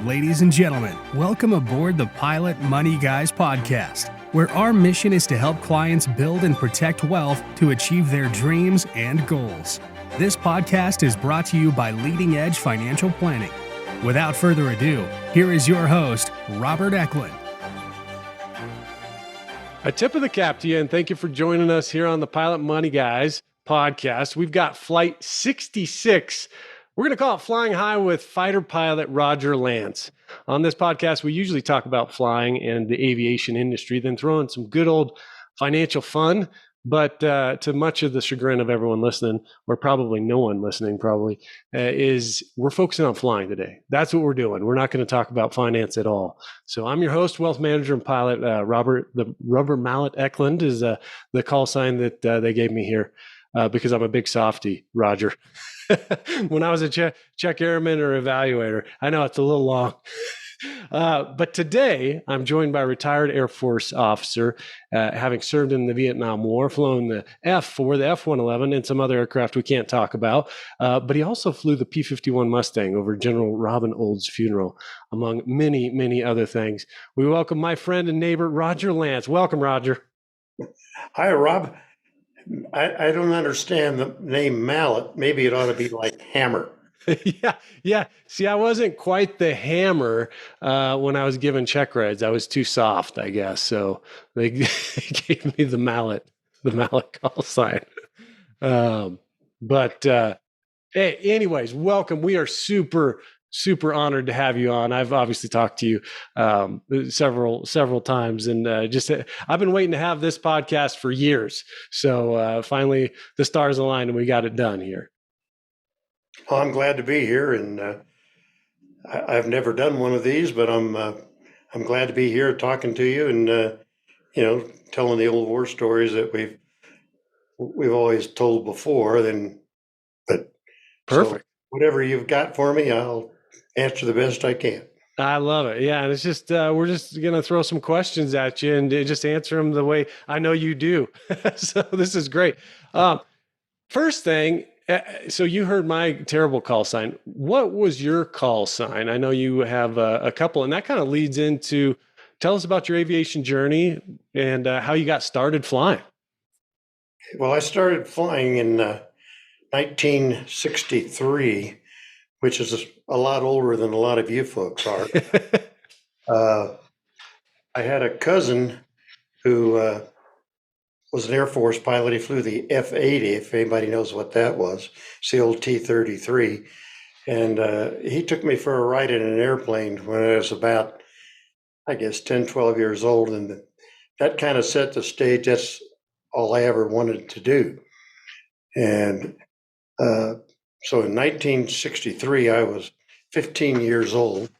Ladies and gentlemen, welcome aboard the Pilot Money Guys podcast, where our mission is to help clients build and protect wealth to achieve their dreams and goals. This podcast is brought to you by Leading Edge Financial Planning. Without further ado, here is your host, Robert Eklund. A tip of the cap to you, and thank you for joining us here on the Pilot Money Guys podcast. We've got Flight 66. We're going to call it Flying High with fighter pilot Roger Lance. On this podcast, we usually talk about flying and the aviation industry, then throw in some good old financial fun. But to much of the chagrin of everyone listening, or probably no one listening, is we're focusing on flying today. That's what we're doing. We're not going to talk about finance at all. So I'm your host, wealth manager and pilot, Robert, the Rubber Mallet Eklund is the call sign that they gave me here because I'm a big softy, Roger. When I was a check airman or evaluator. I know it's a little long. But today, I'm joined by a retired Air Force officer, having served in the Vietnam War, flown the F-4, the F-111, and some other aircraft we can't talk about. But he also flew the P-51 Mustang over General Robin Old's funeral, among many, many other things. We welcome my friend and neighbor, Roger Lance. Welcome, Roger. Hi, Rob. I don't understand the name mallet. Maybe it ought to be like hammer. Yeah. See, I wasn't quite the hammer when I was given check rides. I was too soft, I guess. So they gave me the mallet call sign. Hey, anyways, welcome. We are super honored to have you on. I've obviously talked to you several times, and I've been waiting to have this podcast for years. So finally, the stars aligned, and we got it done here. Well, I'm glad to be here, and I've never done one of these, but I'm glad to be here talking to you, and telling the old war stories that we've always told before. But perfect. So whatever you've got for me, I'll answer the best I can. I love it. Yeah. And it's just, we're just going to throw some questions at you and just answer them the way I know you do. So this is great. First thing, so you heard my terrible call sign. What was your call sign? I know you have a couple, and that kind of leads into, tell us about your aviation journey and how you got started flying. Well, I started flying in 1963, which is a lot older than a lot of you folks are. I had a cousin who was an Air Force pilot. He flew the F-80, if anybody knows what that was. It's the old T-33. And he took me for a ride in an airplane when I was about, I guess, 10, 12 years old. And that kind of set the stage. That's all I ever wanted to do. And so in 1963, I was 15 years old,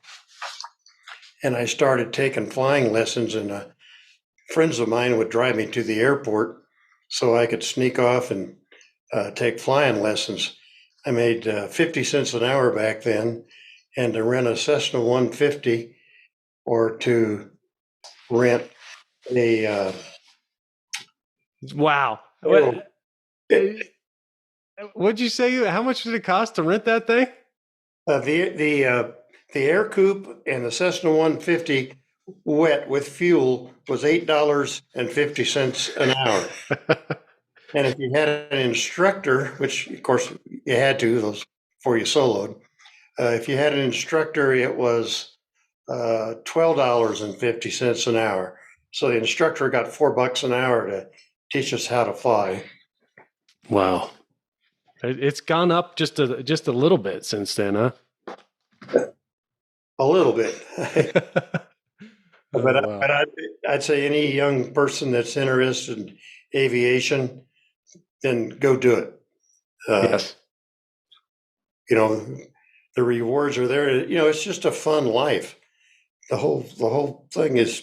and I started taking flying lessons, and friends of mine would drive me to the airport so I could sneak off and take flying lessons. I made 50 cents an hour back then, and to rent a Cessna 150 or to rent a... Wow. What'd you say? How much did it cost to rent that thing? The air coupe and the Cessna 150 wet with fuel was $8.50 an hour. And if you had an instructor, which of course you had to, those before you soloed, if you had an instructor, it was $12.50 an hour. So the instructor got $4 an hour to teach us how to fly. Wow. It's gone up just a little bit since then, huh? A little bit. But wow. I'd say any young person that's interested in aviation, then go do it. Yes. The rewards are there. It's just a fun life. The whole thing is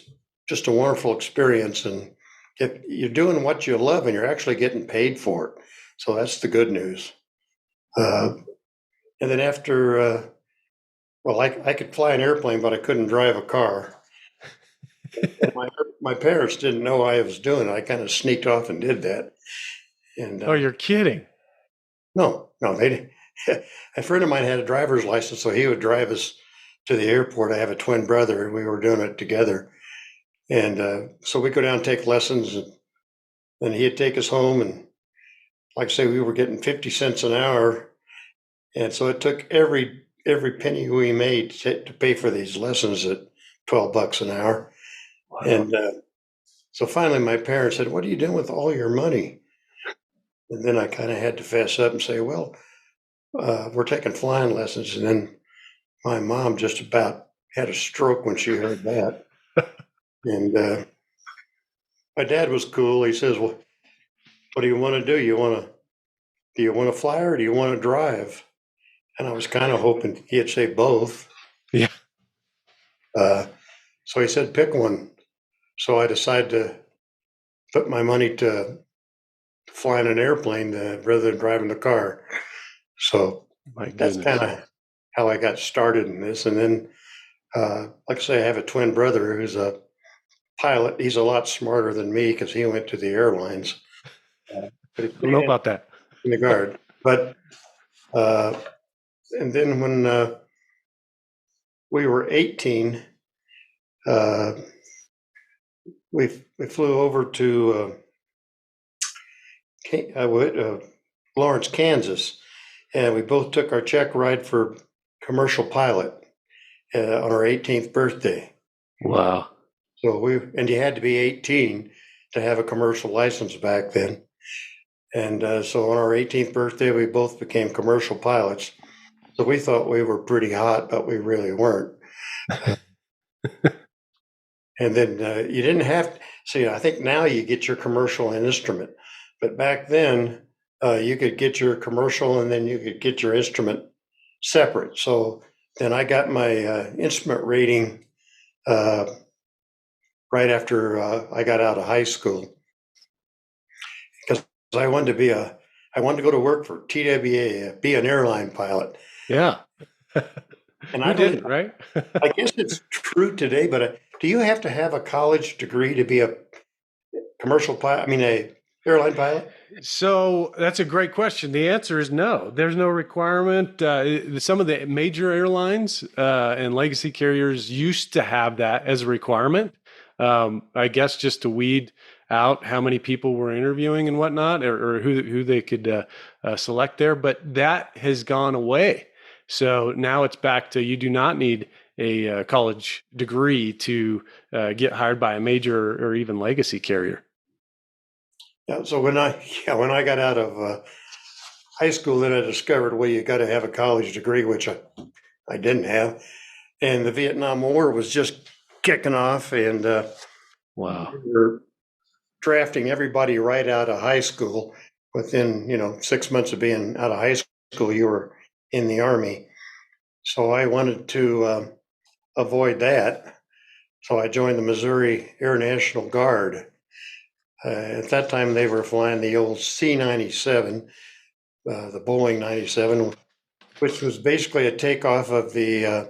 just a wonderful experience, and if you're doing what you love and you're actually getting paid for it. So that's the good news. And then after, I could fly an airplane, but I couldn't drive a car. And my parents didn't know I was doing it. I kind of sneaked off and did that. And oh, you're kidding? No, they a friend of mine had a driver's license, so he would drive us to the airport. I have a twin brother, and we were doing it together. And so we go down and take lessons, and he'd take us home. And like I say, we were getting 50 cents an hour. And so it took every penny we made to pay for these lessons at $12 an hour. Wow. And so finally my parents said, "What are you doing with all your money?" And then I kind of had to fess up and say, "Well, we're taking flying lessons." And then my mom just about had a stroke when she heard that. And my dad was cool. He says, "Well, what do you want to do? Do you want to fly or do you want to drive?" And I was kind of hoping he'd say both. Yeah. So he said, "Pick one." So I decided to put my money to flying an airplane rather than driving the car. So My that's goodness. kind of how I got started in this. And then, like I say, I have a twin brother who's a pilot. He's a lot smarter than me because he went to the airlines. But I don't know about that. in the Guard. But and then when we were 18, we flew over to Lawrence, Kansas, and we both took our check ride for commercial pilot on our 18th birthday. Wow. So and you had to be 18 to have a commercial license back then. And so on our 18th birthday, we both became commercial pilots. So we thought we were pretty hot, but we really weren't. And then you didn't have to see. I think now you get your commercial and instrument, but back then you could get your commercial and then you could get your instrument separate. So then I got my instrument rating right after I got out of high school, because I wanted to go to work for TWA, be an airline pilot. Yeah. And You didn't, right? I guess it's true today, but do you have to have a college degree to be a commercial pilot? I mean, a airline pilot? So that's a great question. The answer is no. There's no requirement. Some of the major airlines and legacy carriers used to have that as a requirement. I guess just to weed out how many people were interviewing and whatnot, or who they could select there. But that has gone away. So now it's back to you do not need a college degree to get hired by a major or even legacy carrier. Yeah. So when I got out of high school, then I discovered, well, you got to have a college degree, which I didn't have. And the Vietnam War was just kicking off, and Wow. we were drafting everybody right out of high school. Within 6 months of being out of high school, you were in the Army. So I wanted to avoid that. So I joined the Missouri Air National Guard. At that time, they were flying the old C-97, the Boeing 97, which was basically a takeoff of the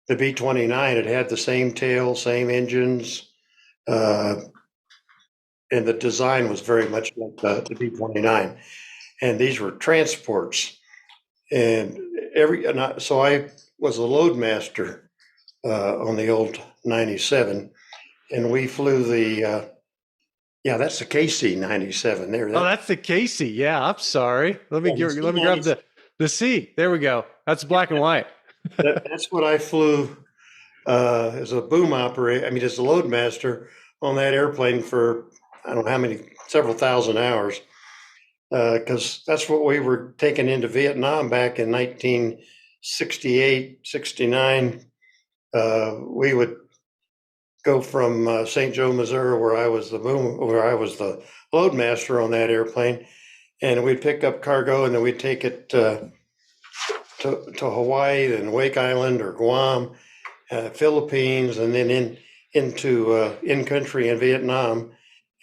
B-29. It had the same tail, same engines, and the design was very much like the B-29. And these were transports. So I was a loadmaster on the old 97, and we flew that's the KC-97 there. Oh, that's the Casey. Yeah, I'm sorry. Let me grab the C. There we go. That's black and white. That's what I flew as a boom operator. I mean, as a loadmaster on that airplane for I don't know how many, several thousand hours, because that's what we were taking into Vietnam back in 1968, 69. We would go from St. Joe, Missouri, where I was the loadmaster on that airplane, and we'd pick up cargo, and then we'd take it to Hawaii, and Wake Island or Guam, Philippines, and then into in country in Vietnam.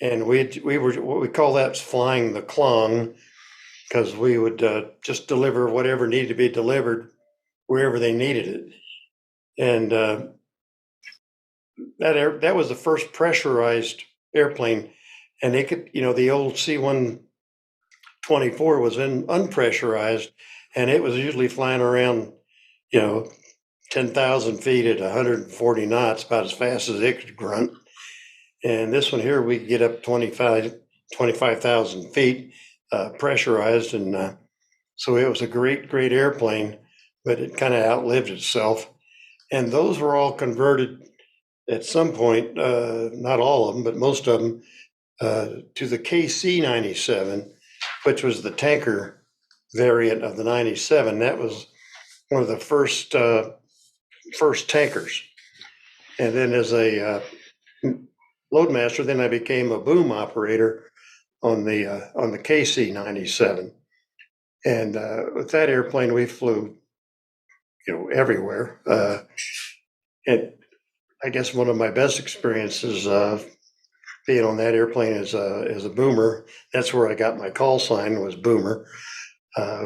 And we were what we call that flying the clung, because we would just deliver whatever needed to be delivered wherever they needed it. And that was the first pressurized airplane, and they could, the old C-124 was unpressurized, and it was usually flying around, 10,000 feet at 140 knots, about as fast as it could grunt. And this one here, we could get up 25,000 feet, pressurized. And so it was a great, great airplane, but it kind of outlived itself. And those were all converted at some point, not all of them, but most of them, to the KC-97, which was the tanker variant of the 97. That was one of the first tankers. And then as a loadmaster, then I became a boom operator on the KC-97. And with that airplane, we flew, everywhere. And I guess one of my best experiences being on that airplane as a boomer. That's where I got my call sign, was Boomer,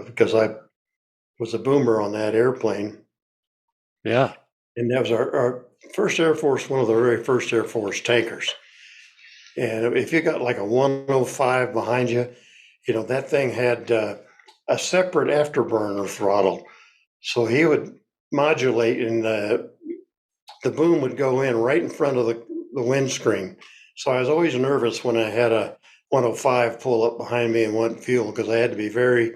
because I was a boomer on that airplane. Yeah. And that was our first Air Force, one of the very first Air Force tankers. And if you got like a 105 behind you, that thing had a separate afterburner throttle. So he would modulate, and the boom would go in right in front of the windscreen. So I was always nervous when I had a 105 pull up behind me and want fuel, because I had to be very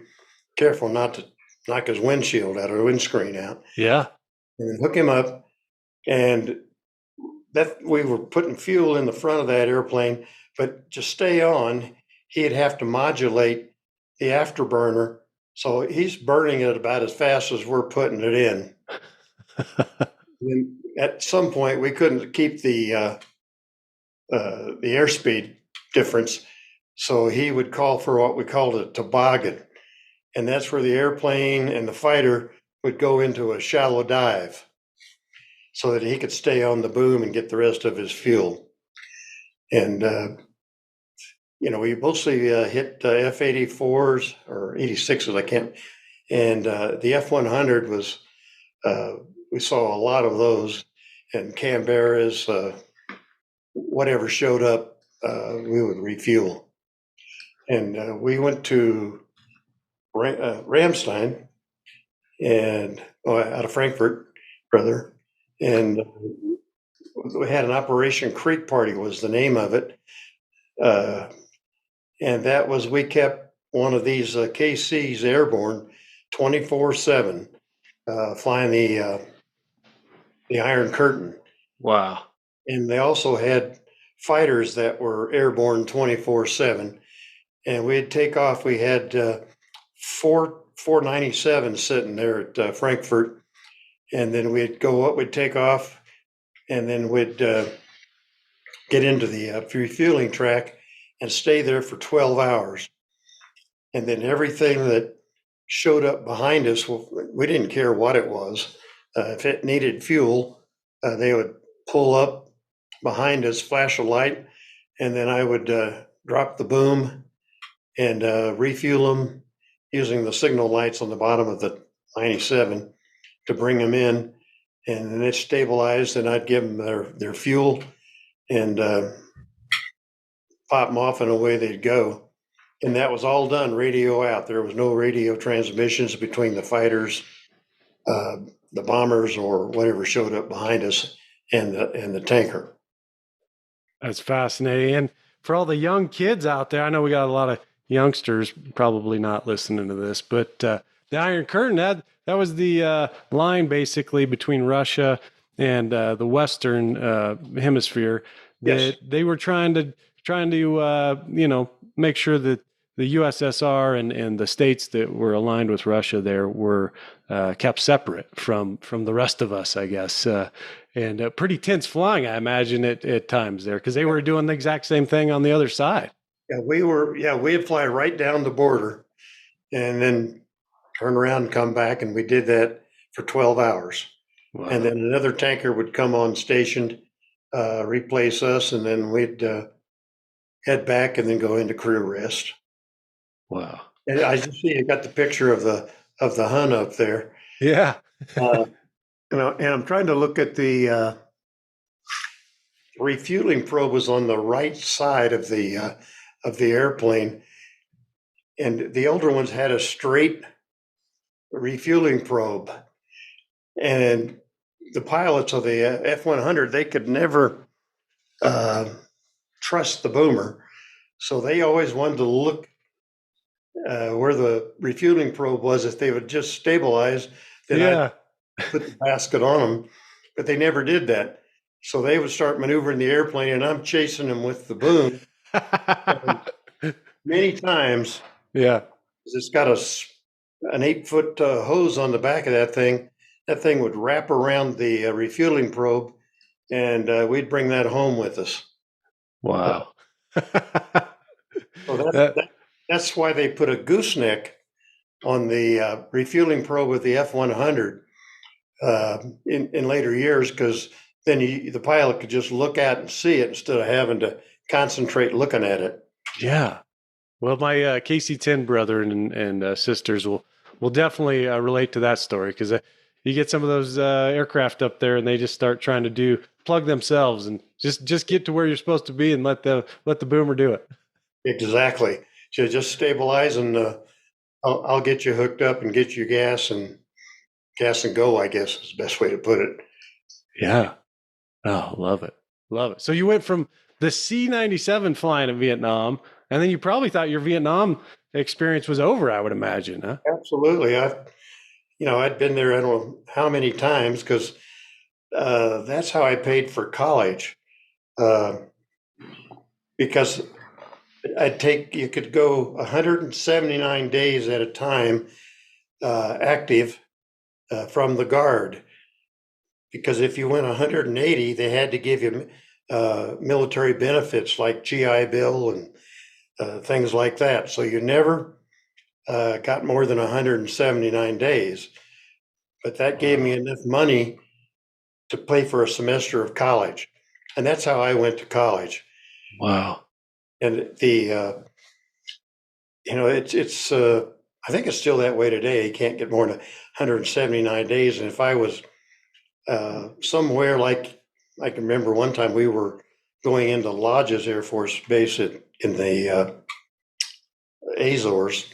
careful not to knock his windshield out or windscreen out. Yeah. And hook him up. And that we were putting fuel in the front of that airplane, but to stay on, he'd have to modulate the afterburner. So he's burning it about as fast as we're putting it in. And at some point, we couldn't keep the airspeed difference. So he would call for what we called a toboggan. And that's where the airplane and the fighter would go into a shallow dive so that he could stay on the boom and get the rest of his fuel. And, we mostly hit F-84s or 86s, I can't. And the F-100 was, we saw a lot of those, and Canberras, whatever showed up, we would refuel. And we went to Ramstein, and out of Frankfurt, rather. And we had an Operation Creek Party, was the name of it. And that was, we kept one of these KCs airborne 24/7, flying the Iron Curtain. Wow. And they also had fighters that were airborne 24/7. And we'd take off. We had 497 sitting there at Frankfurt. And then we'd go up, we'd take off, and then we'd get into the refueling track and stay there for 12 hours. And then everything that showed up behind us, we didn't care what it was. If it needed fuel, they would pull up behind us, flash a light, and then I would drop the boom and refuel them using the signal lights on the bottom of the 97 to bring them in. And then it stabilized, and I'd give them their fuel and pop them off, and away they'd go. And that was all done radio out. There was no radio transmissions between the fighters, the bombers, or whatever showed up behind us, and the tanker. That's fascinating. And for all the young kids out there, I know we got a lot of youngsters probably not listening to this, but the Iron Curtain, that was the line basically between Russia and the Western hemisphere. That Yes. They were trying to make sure that the USSR and the states that were aligned with Russia there were kept separate from the rest of us, I guess. And pretty tense flying, I imagine, at times there, because they were doing the exact same thing on the other side. Yeah, we'd fly right down the border and then turn around and come back, and we did that for 12 hours. Wow. And then another tanker would come on station, replace us, and then we'd head back and then go into crew rest. Wow. And I just see you got the picture of the Hun up there. Yeah. And I'm trying to look at the refueling probe was on the right side of the airplane, and the older ones had a straight refueling probe. And the pilots of the F-100, they could never trust the boomer. So they always wanted to look where the refueling probe was. If they would just stabilize, then Yeah. I'd put the basket on them. But they never did that. So they would start maneuvering the airplane, and I'm chasing them with the boom. And many times, Yeah. it's got an 8-foot hose on the back of that thing. That thing would wrap around the refueling probe, and we'd bring that home with us. Wow. So That, that's why they put a gooseneck on the refueling probe with the F-100 in later years, because then the pilot could just look at and see it instead of having to concentrate looking at it. yeah. Well, my KC-10 brother and sisters will definitely relate to that story, because you get some of those aircraft up there and they just start trying to plug themselves and just get to where you're supposed to be and let the boomer do it. Exactly. So just stabilize, and I'll get you hooked up and get you gas and go, I guess is the best way to put it. Yeah. Oh, love it. Love it. So you went from the C-97 flying in Vietnam, and then you probably thought your Vietnam experience was over, I would imagine, huh? Absolutely. I'd been there, I don't know how many times, because that's how I paid for college. Because you could go 179 days at a time active from the Guard. Because if you went 180, they had to give you military benefits like GI Bill and things like that. So you never got more than 179 days. But that gave me enough money to pay for a semester of college. And that's how I went to college. Wow. And it's I think it's still that way today. You can't get more than 179 days. And if I was somewhere, like I can remember one time we were going into Lodge's Air Force Base in the Azores,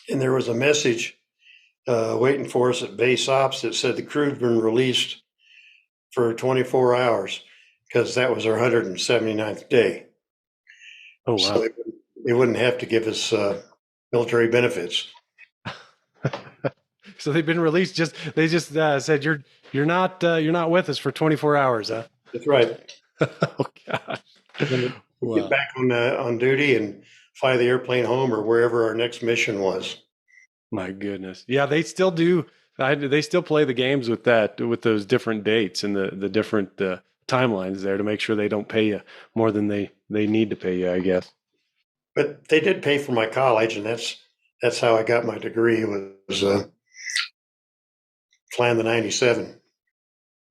and there was a message waiting for us at base ops that said the crew had been released for 24 hours, because that was our 179th day. Oh, wow. So they wouldn't have to give us military benefits. So they've been released. They just said you're not with us for 24 hours, huh? That's right. Oh gosh. Wow. Get back on duty and fly the airplane home or wherever our next mission was. My goodness. Yeah, they still do. They still play the games with those different dates and the different timelines there to make sure they don't pay you more than they need to pay you, I guess. But they did pay for my college, and that's how I got my degree, was flying the 97.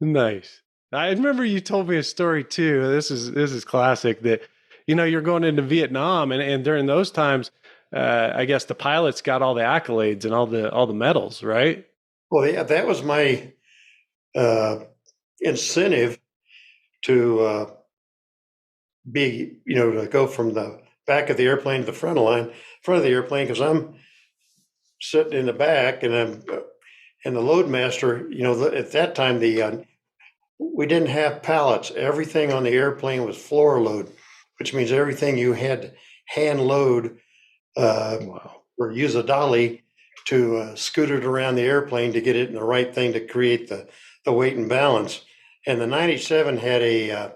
Nice. I remember you told me a story too. This is classic, that you're going into Vietnam, and during those times, I guess the pilots got all the accolades and all the medals, right? Well, yeah, that was my incentive to to go from the back of the airplane to the front of the airplane, because I'm sitting in the back, and and the loadmaster. At that time, we didn't have pallets. Everything on the airplane was floor load, which means everything you had to hand load or use a dolly to scoot it around the airplane to get it in the right thing to create the weight and balance. And the 97 had a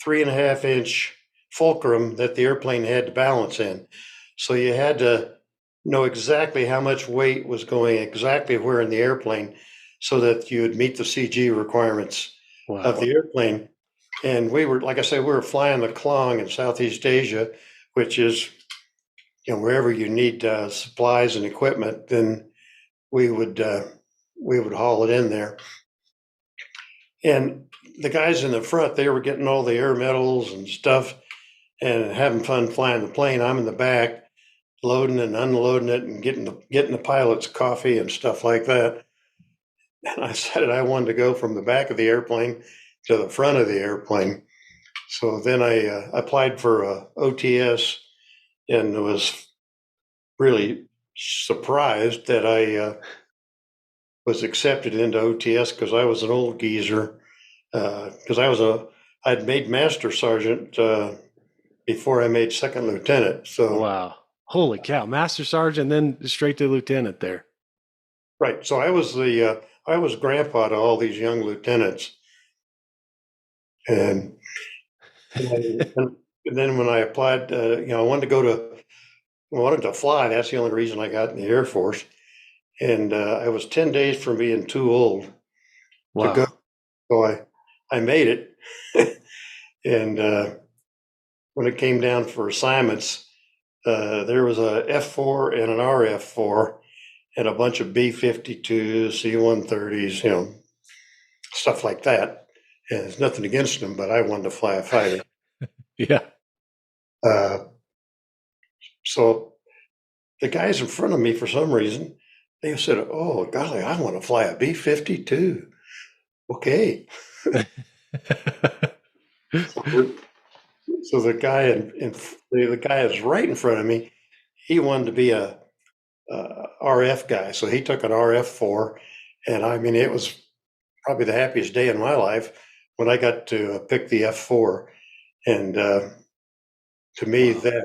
3.5-inch fulcrum that the airplane had to balance in. So you had to know exactly how much weight was going exactly where in the airplane, so that you would meet the CG requirements of the airplane. And we were, like I said, we were flying the Klong in Southeast Asia, which is, wherever you need supplies and equipment, then we would haul it in there. And the guys in the front, they were getting all the air medals and stuff and having fun flying the plane. I'm in the back, loading and unloading it and getting the pilots coffee and stuff like that. And I said I wanted to go from the back of the airplane to the front of the airplane. So then I applied for OTS, and was really surprised that I was accepted into OTS because I was an old geezer. Because I'd made master sergeant before I made second lieutenant. So Wow. Holy cow. Master Sergeant, then straight to lieutenant there. right, so I was grandpa to all these young lieutenants, and and then when I applied, I wanted to fly. That's the only reason I got in the Air Force, and I was 10 days from being too old to go. Wow. So I made it, and when it came down for assignments, there was a F4 and an RF4 and a bunch of B-52s, C-130s, stuff like that. And there's nothing against them, but I wanted to fly a fighter. Yeah. Uh, so the guys in front of me, for some reason, they said, "Oh, golly, I want to fly a B-52." Okay. So the guy the guy is right in front of me. He wanted to be a RF guy, so he took an RF4, and I mean, it was probably the happiest day in my life when I got to pick the F4. And to me, Wow.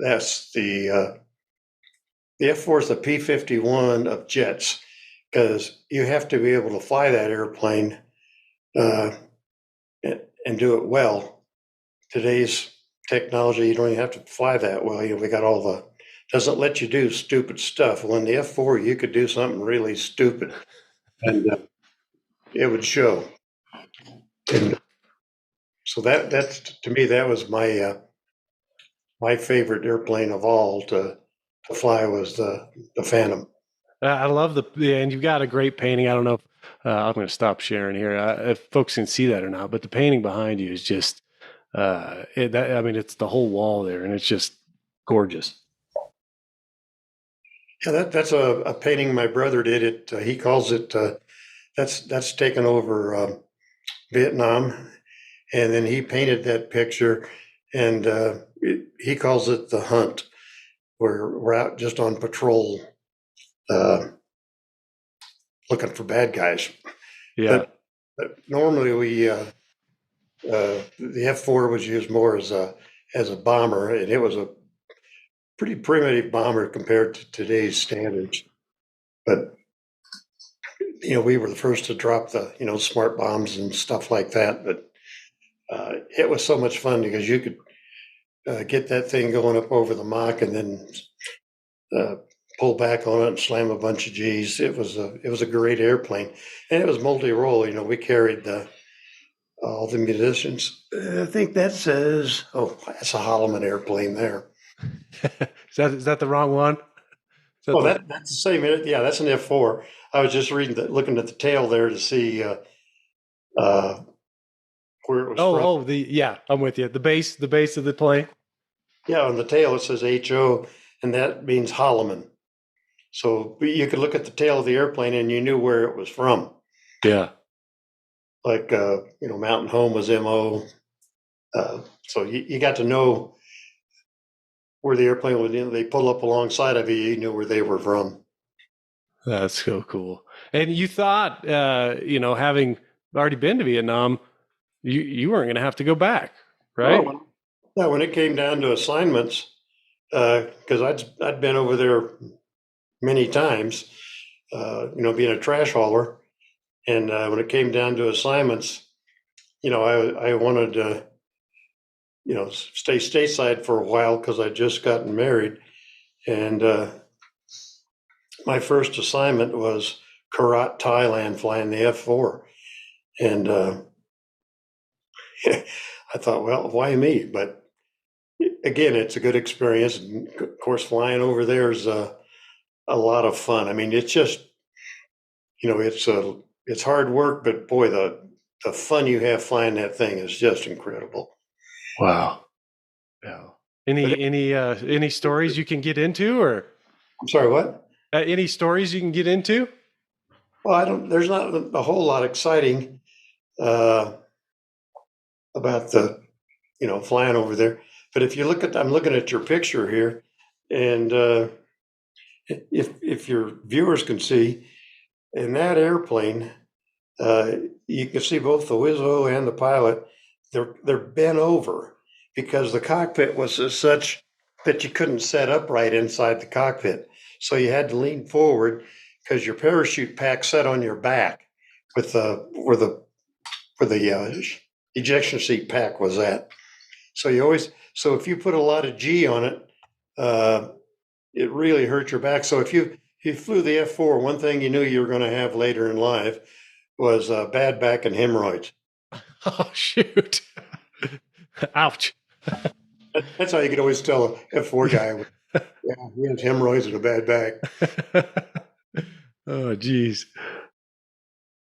that's the F4 is the P-51 of jets, because you have to be able to fly that airplane uh, and do it well. Today's technology, you don't even have to fly that well. We got all the doesn't let you do stupid stuff. Well, in the F4, you could do something really stupid, and it would show. And so that's to me, that was my favorite airplane of all to fly was the Phantom. I love and you've got a great painting. I don't know if I'm going to stop sharing here, if folks can see that or not, but the painting behind you is just, it's the whole wall there, and it's just gorgeous. Yeah, that's a painting my brother did. He calls it that's taken over Vietnam, and then he painted that picture, and he calls it the Hunt. We're out just on patrol, uh, looking for bad guys. Yeah. But normally the F4 was used more as a bomber, and it was a pretty primitive bomber compared to today's standards. But we were the first to drop the smart bombs and stuff like that. But it was so much fun because you could get that thing going up over the Mach and then uh, pull back on it and slam a bunch of G's. It was a great airplane, and it was multi-role. We carried all the munitions. I think that says, oh, that's a Holloman airplane there. Is that the wrong one? Oh, that's the same. Yeah, that's an F4. I was just looking at the tail there to see where it was from. Yeah, I'm with you. The base of the plane. Yeah, on the tail it says HO, and that means Holloman. So you could look at the tail of the airplane and you knew where it was from. Yeah. Like Mountain Home was MO. So you got to know where the airplane was. They pull up alongside of you, you knew where they were from. That's so cool. And you thought, having already been to Vietnam, you weren't going to have to go back, right? Oh, yeah, when it came down to assignments, because I'd been over there many times, being a trash hauler, and when it came down to assignments, I wanted to, stay stateside for a while because I'd just gotten married, and my first assignment was Korat, Thailand, flying the F4, and I thought, well, why me? But again, it's a good experience. And of course, flying over there is a lot of fun. I mean, it's just, it's hard work, but boy, the fun you have flying that thing is just incredible. Wow. Yeah. Any stories you can get into, or I'm sorry, what? any stories you can get into? Well, there's not a whole lot exciting uh, about flying over there. But if you I'm looking at your picture here, and if your viewers can see, in that airplane, you can see both the Wizzo and the pilot. They're bent over because the cockpit was as such that you couldn't set upright inside the cockpit. So you had to lean forward because your parachute pack set on your back with where the ejection seat pack was at. So if you put a lot of G on it, it really hurt your back. So if you flew the F4, one thing you knew you were going to have later in life was bad back and hemorrhoids. Oh, shoot. Ouch. That's how you could always tell a F4 guy, yeah, he has hemorrhoids and a bad back. Oh, geez.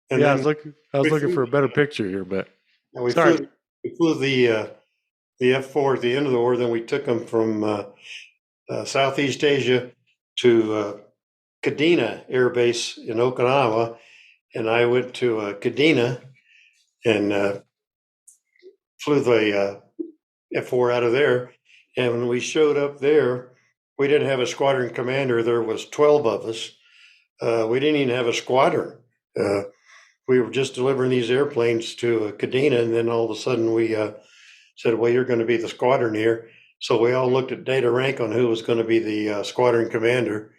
And Yeah, then I was we looking flew, for a better picture here, but we sorry. flew the F4 at the end of the war. Then we took them from Southeast Asia to Kadena Air Base in Okinawa, and I went to Kadena and flew the F4 out of there. And when we showed up there, we didn't have a squadron commander. There was 12 of us. We didn't even have a squadron. We were just delivering these airplanes to Kadena, and then all of a sudden we said, well, you're going to be the squadron here. So we all looked at data rank on who was going to be the squadron commander.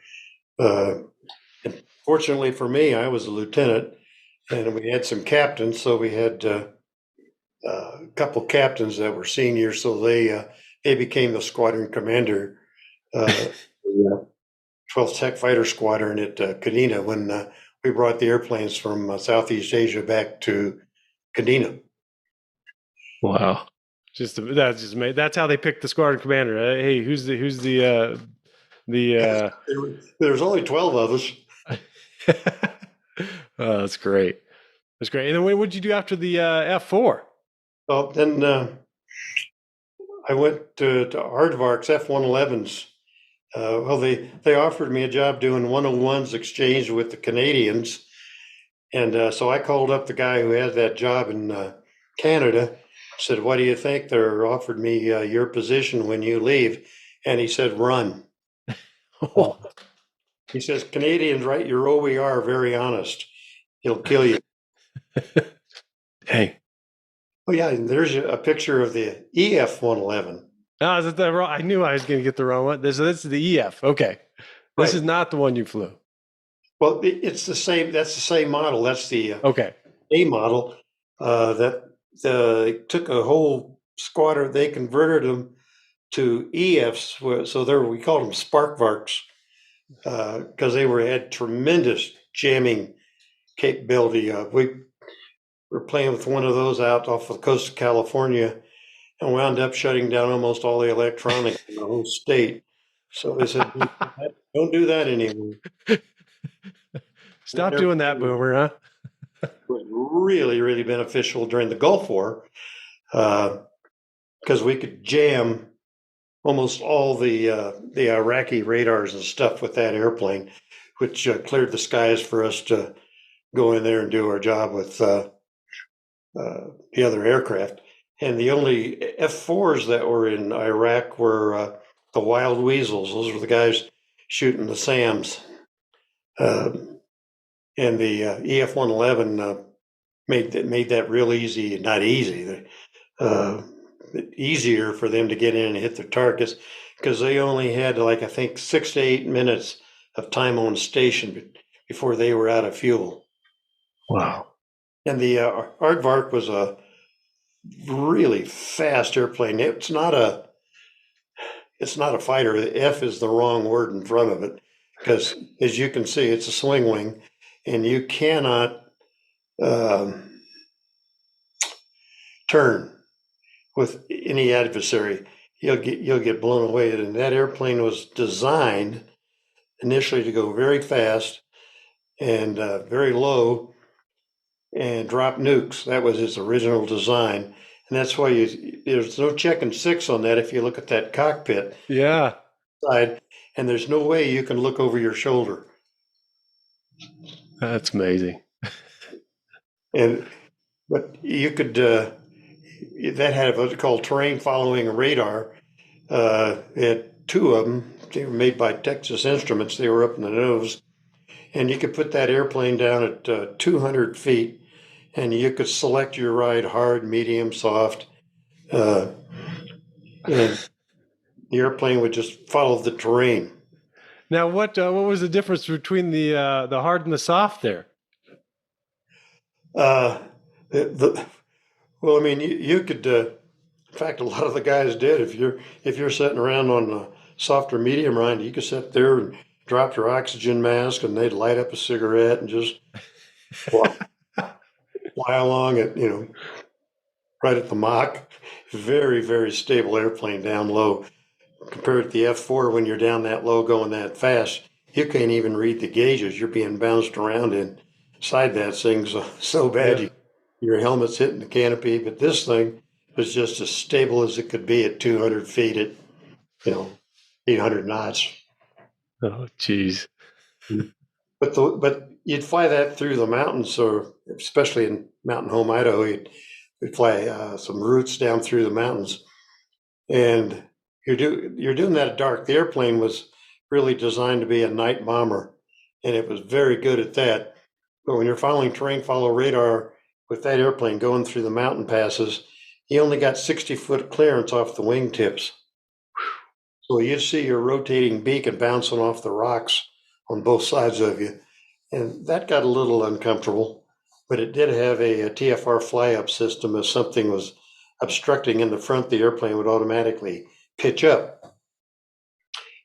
And fortunately for me, I was a lieutenant, and we had some captains. So we had a couple captains that were seniors, so they became the squadron commander, the 12th Tech Fighter Squadron at Kadena when we brought the airplanes from Southeast Asia back to Kadena. Wow. That's how they picked the squadron commander. Hey, who's the There's only 12 of us. Oh, that's great. That's great. And then what did you do after the F4? Well, then I went to Aardvark's F-111s. Well, they offered me a job doing 101s exchange with the Canadians. And so I called up the guy who had that job in Canada, said, what do you think? They're offered me your position when you leave. And he said, run. He says, Canadians write your OER very honest. He'll kill you. Hey. Oh, yeah, and there's a picture of the EF-111. Oh, is it the wrong? I knew I was going to get the wrong one. This is the EF. Okay. This Right. is not the one you flew. Well, it's the same. That's the same model. That's the Okay. A model that they took a whole squadron. They converted them to EFs. So we called them Sparkvarks because they had tremendous jamming capability. We were playing with one of those out off the coast of California and wound up shutting down almost all the electronics in the whole state. So they said, don't do that anymore. Stop doing that, Boomer, huh? Was really, really beneficial during the Gulf War because we could jam almost all the Iraqi radars and stuff with that airplane, which cleared the skies for us to go in there and do our job with the other aircraft. And the only F-4s that were in Iraq were the Wild Weasels. Those were the guys shooting the SAMs. And the EF-111 made that real easy, not easy, easier for them to get in and hit their targets because they only had I think 6 to 8 minutes of time on station before they were out of fuel. Wow. And the Aardvark was a really fast airplane. It's not a fighter. F is the wrong word in front of it because, as you can see, it's a swing wing, and you cannot turn with any adversary. You'll get blown away. And that airplane was designed initially to go very fast and very low and drop nukes. That was its original design. And that's why there's no check and six on that if you look at that cockpit. Yeah. Side, and there's no way you can look over your shoulder. That's amazing. But you could, that had what's called terrain following radar. It two of them. They were made by Texas Instruments. They were up in the nose. And you could put that airplane down at 200 feet, and you could select your ride: hard, medium, soft. And the airplane would just follow the terrain. Now, what was the difference between the hard and the soft there? Well, I mean, you could. In fact, a lot of the guys did. If you're sitting around on a soft or medium ride, you could sit there and drop your oxygen mask, and they'd light up a cigarette and just fly, fly along at right at the Mach. Very, very stable airplane down low. Compared to the F4, when you're down that low going that fast, you can't even read the gauges. You're being bounced around inside that thing so bad. Yeah. Your helmet's hitting the canopy. But this thing was just as stable as it could be at 200 feet at 800 knots. Oh, geez. But you'd fly that through the mountains, or especially in Mountain Home, Idaho, you'd fly some routes down through the mountains, and you're doing that at dark. The airplane was really designed to be a night bomber, and it was very good at that. But when you're following terrain follow radar with that airplane going through the mountain passes, you only got 60-foot clearance off the wingtips. So you'd see your rotating beacon bouncing off the rocks on both sides of you. And that got a little uncomfortable, but it did have a TFR fly-up system. If something was obstructing in the front, the airplane would automatically pitch up.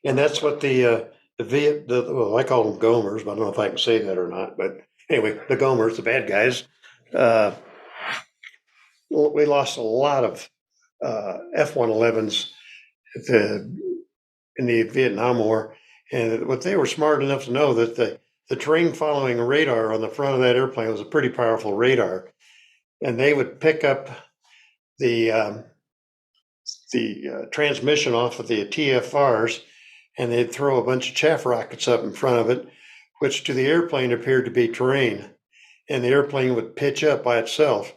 And that's what well, I call them Gomers, but I don't know if I can say that or not. But anyway, the Gomers, the bad guys, we lost a lot of F-111s in the Vietnam War. And what they were smart enough to know that the terrain following radar on the front of that airplane was a pretty powerful radar. And they would pick up the transmission off of the TFRs, and they'd throw a bunch of chaff rockets up in front of it, which to the airplane appeared to be terrain. And the airplane would pitch up by itself,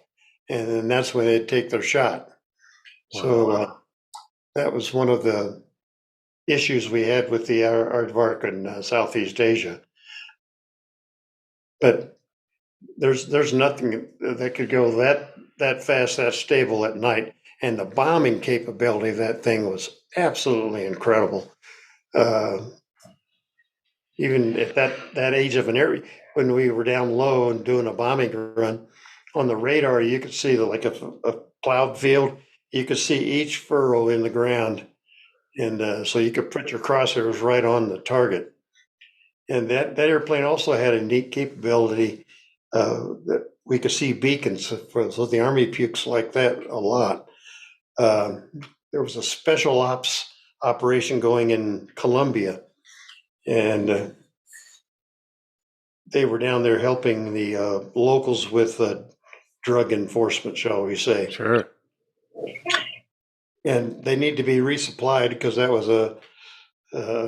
and then that's when they'd take their shot. Wow. So that was one of the issues we had with the aardvark in Southeast Asia. But there's nothing that could go that fast, that stable at night. And the bombing capability of that thing was absolutely incredible. Even at that age of an area, when we were down low and doing a bombing run, on the radar, you could see like a plowed field. You could see each furrow in the ground. And so you could put your crosshairs right on the target. And that airplane also had a neat capability that we could see beacons. So the Army pukes like that a lot. There was a special ops operation going in Colombia, and they were down there helping the locals with drug enforcement, shall we say. Sure. And they need to be resupplied because that was a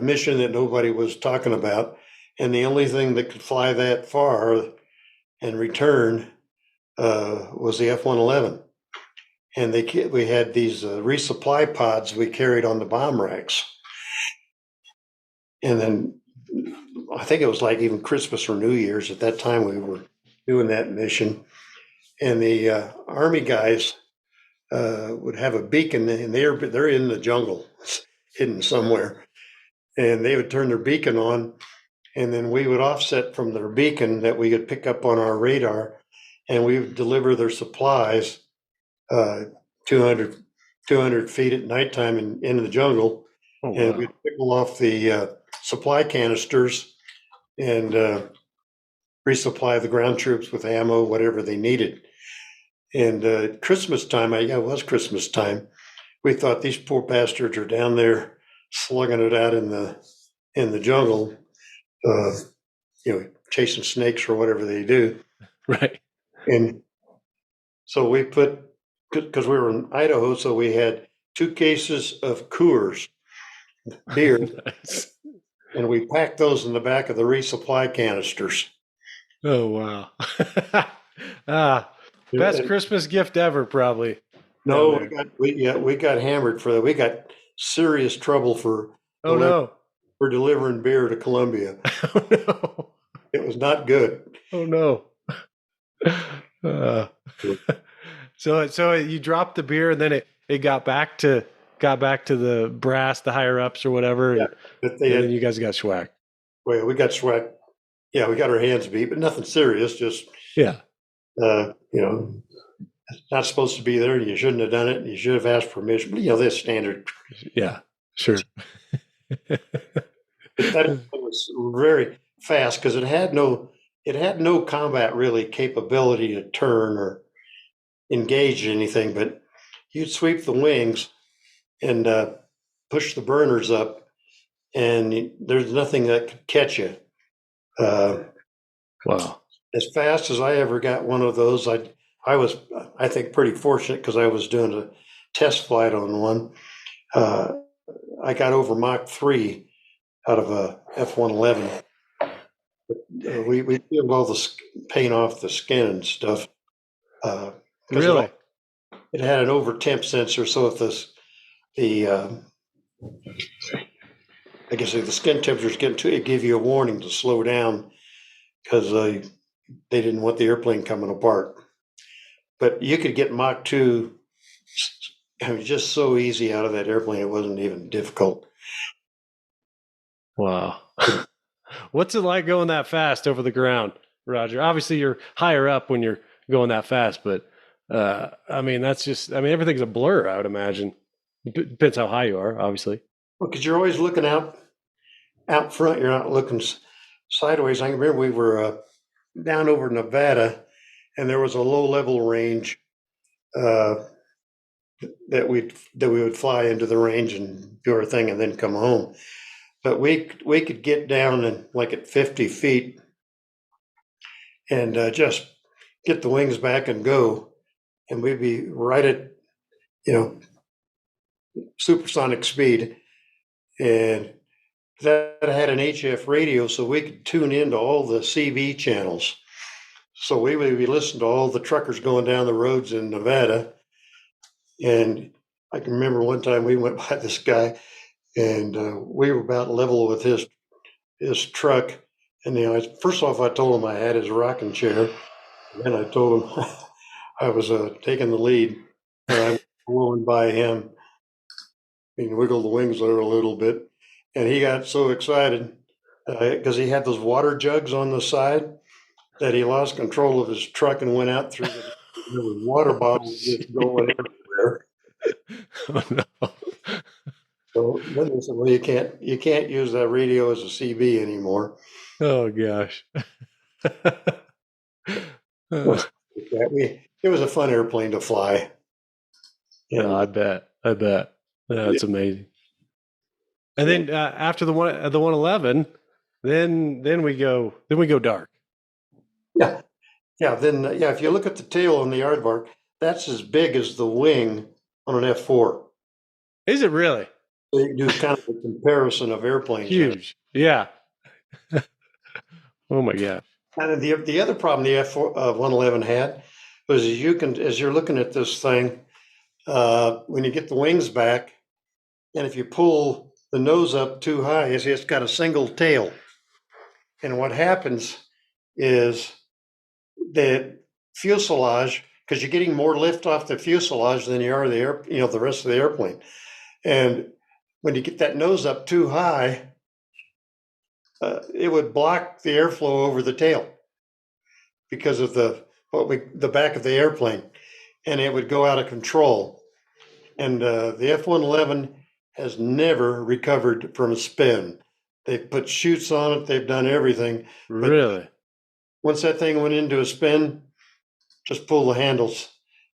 mission that nobody was talking about. And the only thing that could fly that far and return was the F-111. And we had these resupply pods we carried on the bomb racks. And then I think it was like even Christmas or New Year's at that time we were doing that mission. And the Army guys would have a beacon, and they're in the jungle, hidden somewhere. And they would turn their beacon on, and then we would offset from their beacon that we could pick up on our radar, and we would deliver their supplies 200 feet at nighttime into the jungle. Oh, wow. And we'd pickle off the supply canisters and resupply the ground troops with ammo, whatever they needed. And Christmas time, it was Christmas time, we thought these poor bastards are down there slugging it out in the jungle, chasing snakes or whatever they do. Right. And so we because we were in Idaho, so we had 2 cases of Coors beer, Nice. and we packed those in the back of the resupply canisters. Oh, wow. Best Christmas gift ever, probably. No, we got hammered for that. We got serious trouble for Oh no. for delivering beer to Columbia. Oh no. It was not good. Oh no. Uh, so you dropped the beer and then it got back to the brass, the higher ups or whatever, Yeah, and, but they and then had, you guys got schwacked. well, we got sweat. Yeah, we got our hands beat, but nothing serious. Just, Yeah. you know, not supposed to be there. And you shouldn't have done it. And you should have asked permission. But, this standard. Yeah. Sure. But that was very fast because it had no combat really capability to turn or engage anything. But you'd sweep the wings and push the burners up, and there's nothing that could catch you. Uh, Wow. as fast as I ever got one of those, I was, I think, pretty fortunate because I was doing a test flight on one. Uh, I got over Mach 3 out of a F-111. We peeled all the paint off the skin and stuff. Because Really? it had an over temp sensor, so if I guess if the skin temperature's getting too, it gave you a warning to slow down because they didn't want the airplane coming apart. But you could get Mach 2, just so easy out of that airplane. It wasn't even difficult. Wow. What's it like going that fast over the ground, Roger? Obviously, you're higher up when you're going that fast, but everything's a blur, I would imagine. Depends how high you are, obviously. Well, because you're always looking out front. You're not looking sideways. I remember we were down over Nevada, and there was a low level range that we would fly into the range and do our thing and then come home. But we could get down and like at 50 feet and just get the wings back and go, and we'd be right at supersonic speed, and that had an HF radio, so we could tune into all the CB channels. So we would be listening to all the truckers going down the roads in Nevada. And I can remember one time we went by this guy, and we were about level with his truck. And first off, I told him I had his rocking chair. And then I told him I was taking the lead, and I was blowing by him and wiggled the wings there a little bit. And he got so excited because he had those water jugs on the side that he lost control of his truck and went out through the water bottles just going everywhere. Oh no. So then they said, "Well, you can't use that radio as a CB anymore." Oh gosh. It was a fun airplane to fly. And, I bet. That's amazing. And then after the 111, then we go dark. yeah, Then if you look at the tail on the aardvark, that's as big as the wing on an F4. Is it really? So you do kind of a comparison of airplanes. Huge. Yeah. Oh my gosh. And the other problem the F111 had was as you're looking at this thing, when you get the wings back, and if you pull the nose up too high, it's got a single tail. And what happens is the fuselage, because you're getting more lift off the fuselage than you are the rest of the airplane. And when you get that nose up too high, it would block the airflow over the tail because of the back of the airplane, and it would go out of control. And the F111 has never recovered from a spin. They've put chutes on it. They've done everything. Really? Once that thing went into a spin, just pull the handles,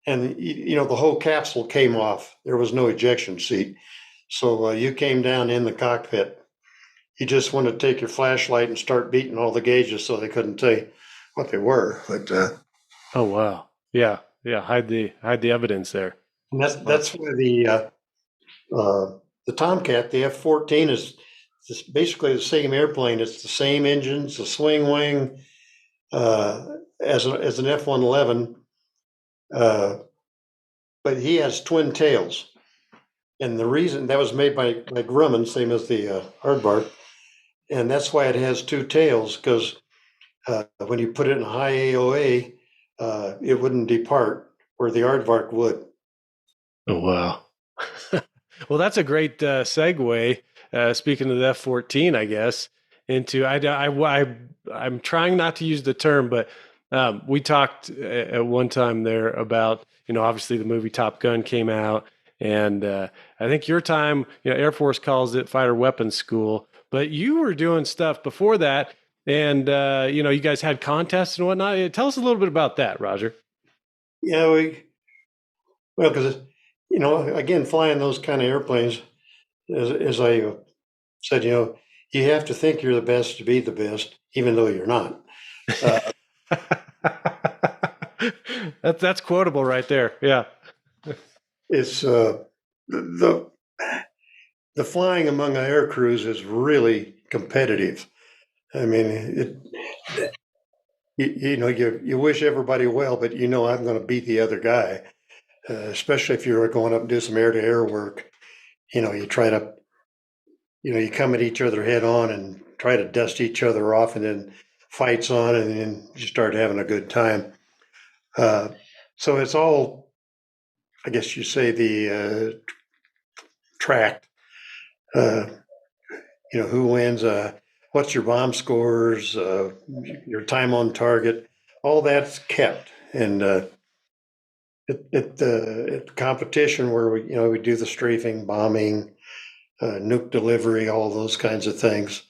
and the whole capsule came off. There was no ejection seat, so you came down in the cockpit. You just want to take your flashlight and start beating all the gauges so they couldn't tell you what they were. But oh wow, yeah, hide the evidence there. And that's why the Tomcat, the F-14, is basically the same airplane. It's the same engines, the swing wing as an F-111, but he has twin tails. And the reason that was made by Grumman, same as the aardvark, and that's why it has two tails, because when you put it in high AOA, it wouldn't depart, where the aardvark would. Oh, wow. Well, that's a great segue. Speaking of the F-14, I guess, into I'm trying not to use the term, but we talked at one time there about, obviously the movie Top Gun came out, and I think your time, Air Force calls it fighter weapons school, but you were doing stuff before that, and you guys had contests and whatnot. Tell us a little bit about that, Roger. Yeah, well, because again, flying those kind of airplanes, as I said, you have to think you're the best to be the best, even though you're not. That's quotable right there. Yeah. It's the flying among air crews is really competitive. I mean, you wish everybody well, but I'm going to beat the other guy, especially if you're going up and do some air-to-air work. You try to, you come at each other head on and try to dust each other off, and then fights on, and then you start having a good time. So it's all, I guess you say, the tracked. Who wins, what's your bomb scores, your time on target, all that's kept. And at competition where we do the strafing, bombing, nuke delivery, all those kinds of things,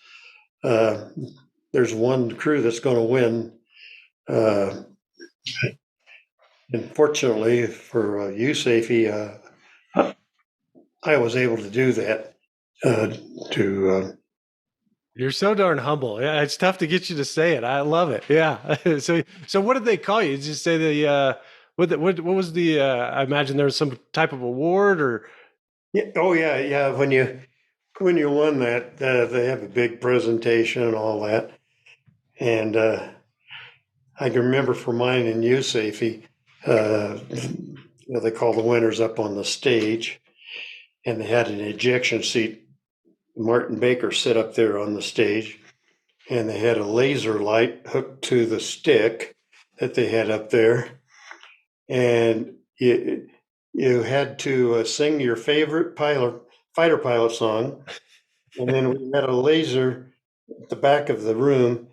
there's one crew that's going to win. And fortunately for you, Safety, I was able to do that. You're so darn humble. Yeah, it's tough to get you to say it. I love it. Yeah. So what did they call you? Did you say what was the? I imagine there was some type of award or. Yeah, oh yeah. When you won that, they have a big presentation and all that. And I can remember for mine and you, Safety, they call the winners up on the stage, and they had an ejection seat. Martin Baker sit up there on the stage, and they had a laser light hooked to the stick that they had up there, and you had to sing your favorite fighter pilot song, and then we had a laser at the back of the room,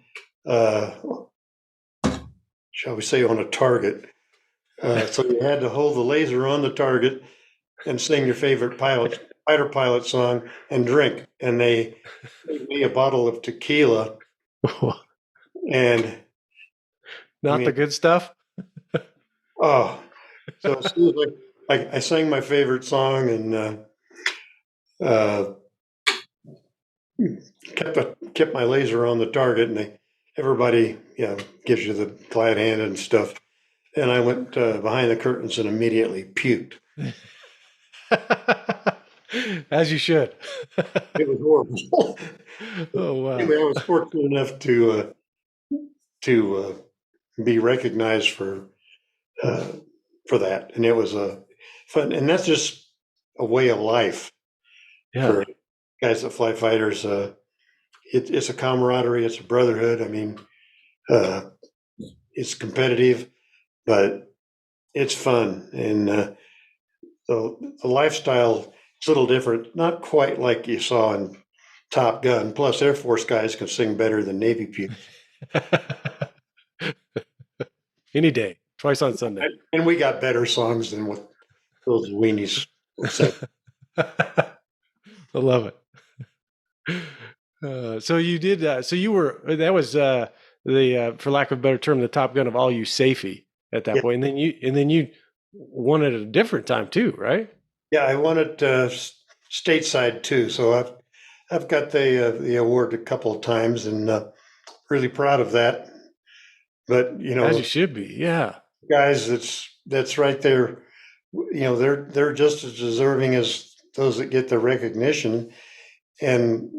shall we say, on a target. So you had to hold the laser on the target and sing your favorite fighter pilot song and drink. And they gave me a bottle of tequila, and Not the good stuff. Oh, so as soon as I sang my favorite song and kept my laser on the target, and everybody gives you the glad hand and stuff. And I went behind the curtains and immediately puked. As you should. It was horrible. Oh wow! Anyway, I was fortunate enough to be recognized for that, and it was a fun. And that's just a way of life for guys that fly fighters. It's a camaraderie. It's a brotherhood. I mean, it's competitive, but it's fun, and the lifestyle is a little different. Not quite like you saw in Top Gun. Plus, Air Force guys can sing better than Navy people. Any day, twice on Sunday. And we got better songs than what those weenies said. I love it. So you did. So you were. That was the for lack of a better term, the Top Gun of all you safety at that point. And then you won it at a different time too, right? Yeah, I won it stateside too. So I've got the award a couple of times, and really proud of that. But as you should be, yeah. Guys, that's right there. They're just as deserving as those that get the recognition. And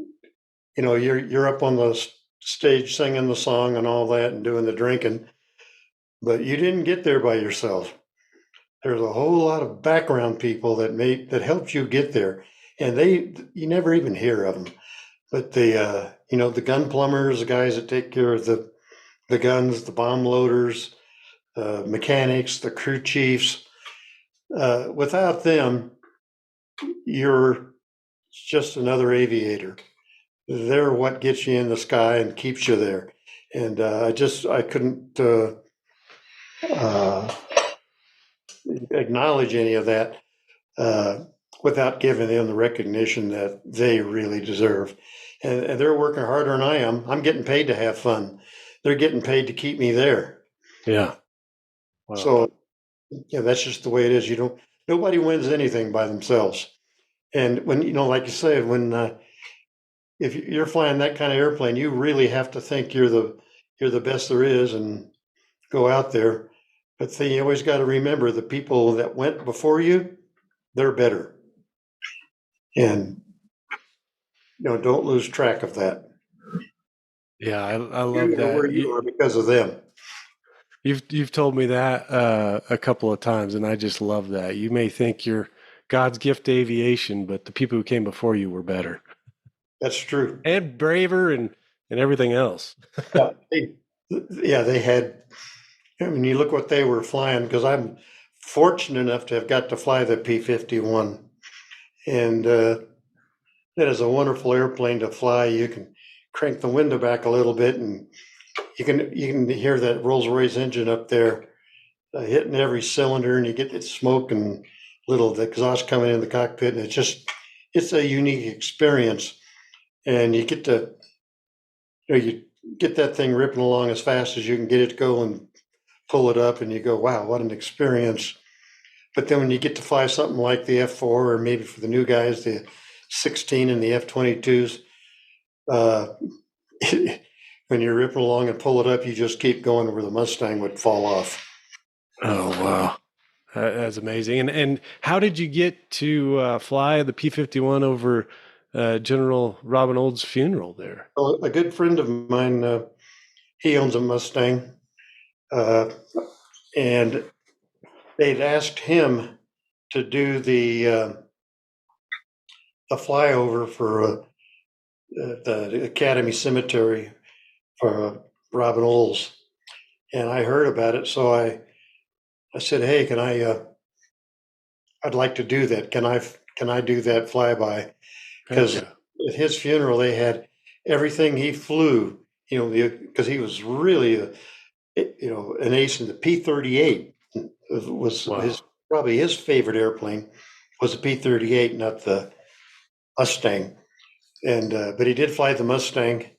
you're up on the stage singing the song and all that and doing the drinking, but you didn't get there by yourself. there's a whole lot of background people that helped you get there, and you never even hear of them. But the gun plumbers, the guys that take care of the guns, the bomb loaders, mechanics, the crew chiefs. Without them, you're just another aviator. They're what gets you in the sky and keeps you there. And I couldn't uh, acknowledge any of that uh, without giving them the recognition that they really deserve. And they're working harder than I am. I'm getting paid to have fun. They're getting paid to keep me there. Yeah. Wow. So yeah, that's just the way it is. Nobody wins anything by themselves. And when, like you say, if you're flying that kind of airplane, you really have to think you're the best there is and go out there. But then you always got to remember the people that went before you, they're better. And don't lose track of that. Yeah, I love that. Where you are because of them. You've told me that a couple of times, and I just love that. You may think you're God's gift to aviation, but the people who came before you were better. That's true. And braver and everything else. They had. I mean, you look what they were flying, because I'm fortunate enough to have got to fly the P-51, and that is a wonderful airplane to fly. You can crank the window back a little bit, and you can hear that Rolls-Royce engine up there hitting every cylinder, and you get that smoke and the exhaust coming in the cockpit, and it's a unique experience. And you get to you get that thing ripping along as fast as you can get it to go, and pull it up, and you go, wow, what an experience. But then when you get to fly something like the F4, or maybe for the new guys, the 16 and the F-22s, when you're ripping along and pull it up, you just keep going where the Mustang would fall off. Oh, wow. That's amazing. And how did you get to fly the P-51 over General Robin Old's funeral there? Well, a good friend of mine, he owns a Mustang, and they'd asked him to do the flyover for the Academy Cemetery for Robin Olds, and I heard about it, so I said, "Hey, can I'd like to do that. Can I do that flyby?" Because at his funeral, they had everything he flew. Because he was really an ace in the P-38 was probably his favorite airplane was the P-38, not the Mustang. And but he did fly the Mustang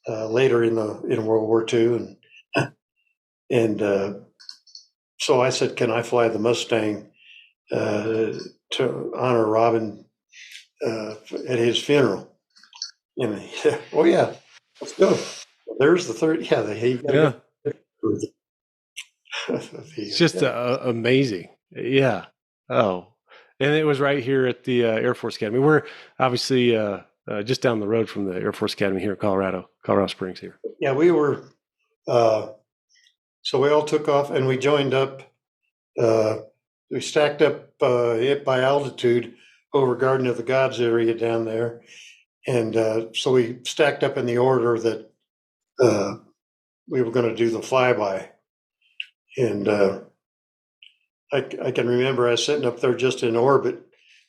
later in World War II, and so I said, "Can I fly the Mustang to honor Robin at his funeral?" And he said, "Oh yeah, let's go." There's the third. Yeah, it's just amazing. Yeah. Oh, and it was right here at the Air Force Academy. We're obviously just down the road from the Air Force Academy here in Colorado Springs here. Yeah, we were. So we all took off, and we joined up. We stacked up by altitude over Garden of the Gods area down there, and so we stacked up in the order that we were going to do the flyby. And I can remember I was sitting up there just in orbit,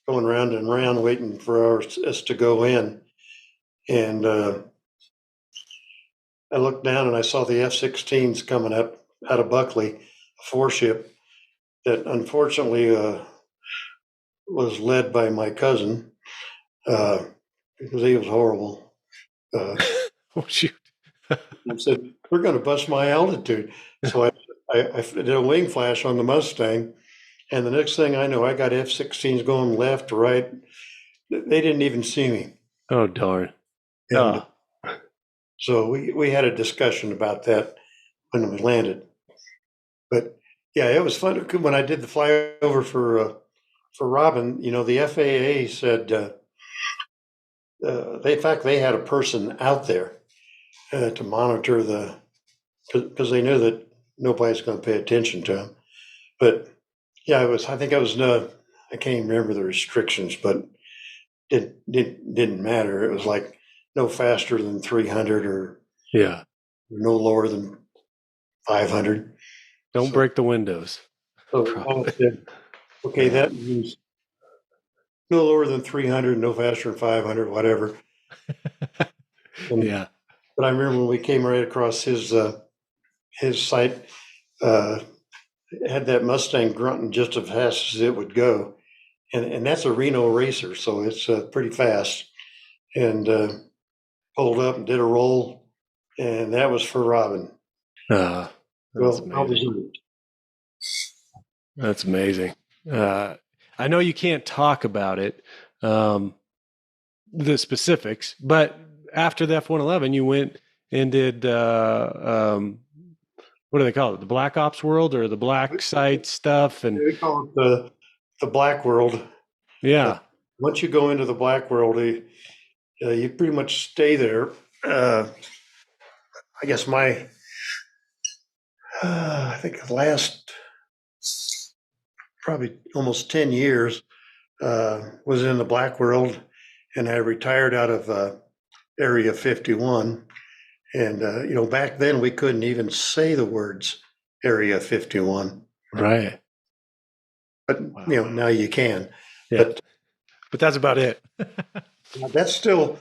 going round and round, waiting for us to go in. And I looked down and I saw the F-16s coming up out of Buckley, a 4-ship that unfortunately was led by my cousin because he was horrible. Oh, shoot. He said, "We're going to bust my altitude." So I did a wing flash on the Mustang, and the next thing I know, I got F-16s going left, right. They didn't even see me. Oh, darn. And so we had a discussion about that when we landed. But yeah, it was fun when I did the flyover for Robin. The FAA said in fact they had a person out there to monitor because they knew that nobody's going to pay attention to them. But Yeah, it was. I think I was. I can't even remember the restrictions, but it didn't matter. It was like no faster than 300 or Yeah. no lower than 500. Don't So, break the windows. so I Probably. said, okay, Yeah. that means no lower than 300, no faster than 500, whatever. And, Yeah. but I remember when we came right across his site, uh, had that Mustang grunting just as fast as it would go, and that's a Reno racer, so it's pretty fast. And pulled up and did a roll, and that was for Robin. Uh, that's Well, I was amazing. in it. That's amazing. Uh, I know you can't talk about it, um, the specifics, but after the F-111, you went and did what do they call it? The Black Ops world or the Black Site stuff? And We call it the black world. Uh, yeah, once you go into the black world, you pretty much stay there. I guess I think the last probably almost 10 years was in the black world, and I retired out of Area 51. And, back then we couldn't even say the words Area 51, right. but, Wow. now you can. Yeah, But but that's about it. that's still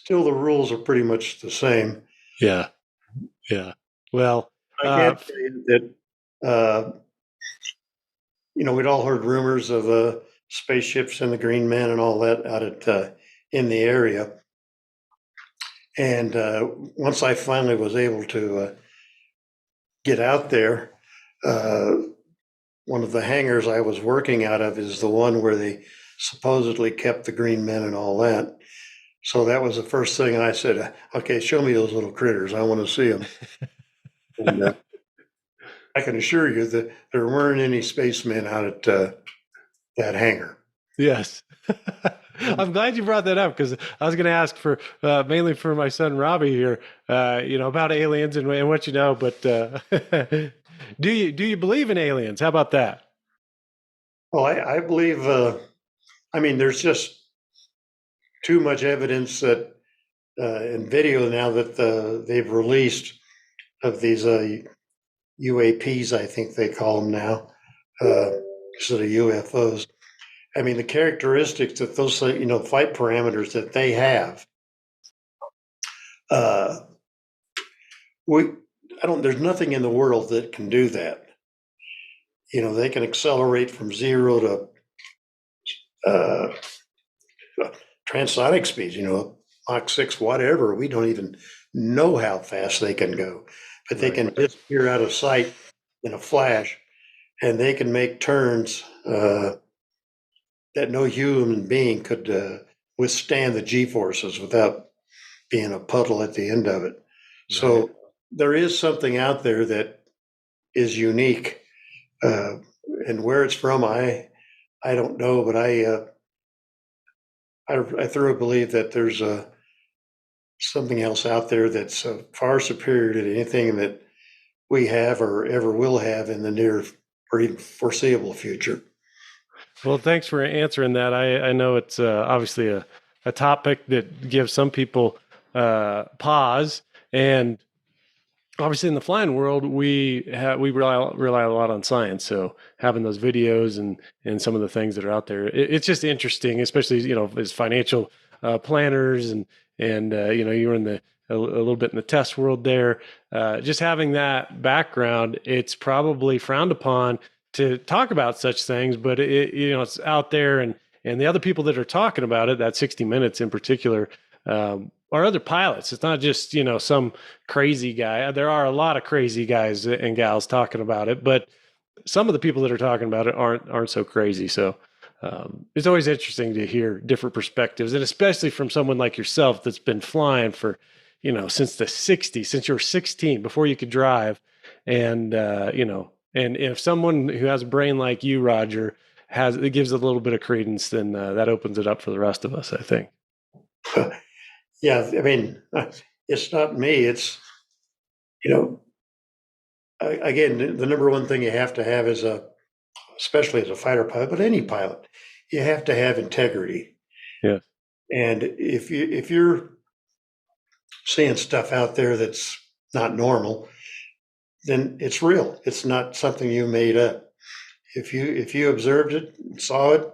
the rules are pretty much the same. Yeah, yeah. Well, I can tell you that, we'd all heard rumors of spaceships and the Green Man and all that out in the area. And once I finally was able to get out there, uh, one of the hangars I was working out of is the one where they supposedly kept the green men and all that. So that was the first thing I said, okay, show me those little critters. I want to see them. And I can assure you that there weren't any spacemen out at that hangar. yes. I'm glad you brought that up because I was going to ask for mainly for my son Robbie here, about aliens and what you know. But do you believe in aliens? How about that? Well, I believe, there's just too much evidence that in video now that they've released of these UAPs, I think they call them now, instead of UFOs. I mean, the characteristics that those, flight parameters that they have, uh, there's nothing in the world that can do that. They can accelerate from 0 to transonic speeds, Mach 6, whatever. We don't even know how fast they can go, but they can disappear out of sight in a flash, and they can make turns that no human being could withstand the G-forces without being a puddle at the end of it. So there is something out there that is unique, and where it's from, I don't know, but I thoroughly believe that there's something else out there that's far superior to anything that we have or ever will have in the near or even foreseeable future. Well, thanks for answering that. I know it's obviously a topic that gives some people pause, and obviously in the flying world, we rely a lot on science. So having those videos and some of the things that are out there, it's just interesting, especially as financial planners and you were in a little bit in the test world there. Just having that background, it's probably frowned upon to talk about such things, but it's out there, and the other people that are talking about it, that 60 Minutes in particular. Are other pilots. It's not just, some crazy guy. There are a lot of crazy guys and gals talking about it, but some of the people that are talking about it aren't so crazy. So it's always interesting to hear different perspectives, and especially from someone like yourself that's been flying for, since the 60s, since you were 16, before you could drive. And, and if someone who has a brain like you, Roger, it gives a little bit of credence, then that opens it up for the rest of us, I think. Yeah, it's not me. It's, again, the number one thing you have to have is a especially as a fighter pilot, but any pilot, you have to have integrity. Yeah. And if you're seeing stuff out there that's not normal, then it's real. It's not something you made up. If you observed it, saw it,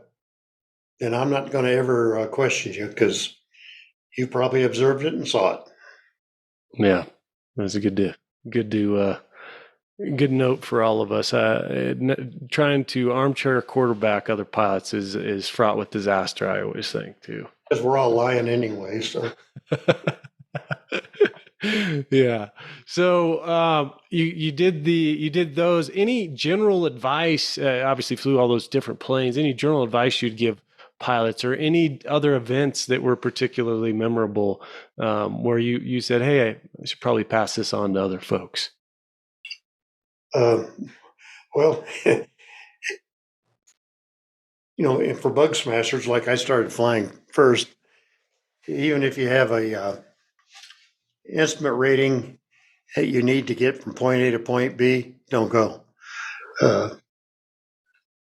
then I'm not going to ever question you, because you probably observed it and saw it. Yeah, that's a good note for all of us. Trying to armchair quarterback other pilots is fraught with disaster, I always think, too. Because we're all lying anyway. So yeah. So you did those. Any general advice? Obviously, flew all those different planes. Any general advice you'd give pilots, or any other events that were particularly memorable, where you said, "Hey, I should probably pass this on to other folks." Well, and for bug smashers, like I started flying first, even if you have a instrument rating that you need to get from point A to point B, don't go.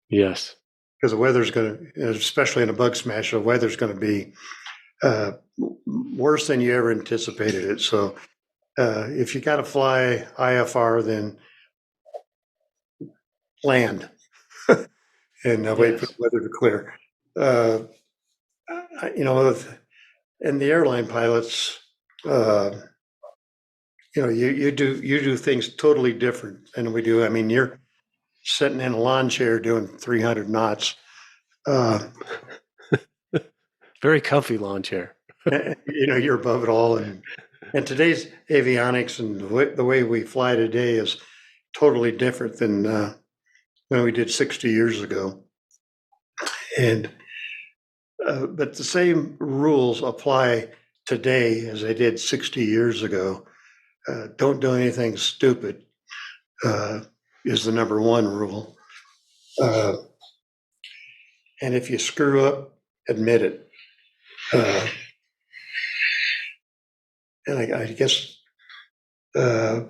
Yes. Because the weather's going to, especially in a bug smasher, the weather's going to be worse than you ever anticipated it. So if you got to fly IFR, then land and wait for the weather to clear. And the airline pilots, you do things totally different than we do. I mean, you're sitting in a lawn chair doing 300 knots. Very comfy lawn chair. You're above it all. And today's avionics and the way we fly today is totally different than when we did 60 years ago. And but the same rules apply today as they did 60 years ago. Don't do anything stupid is the number one rule. And if you screw up, admit it. And I guess the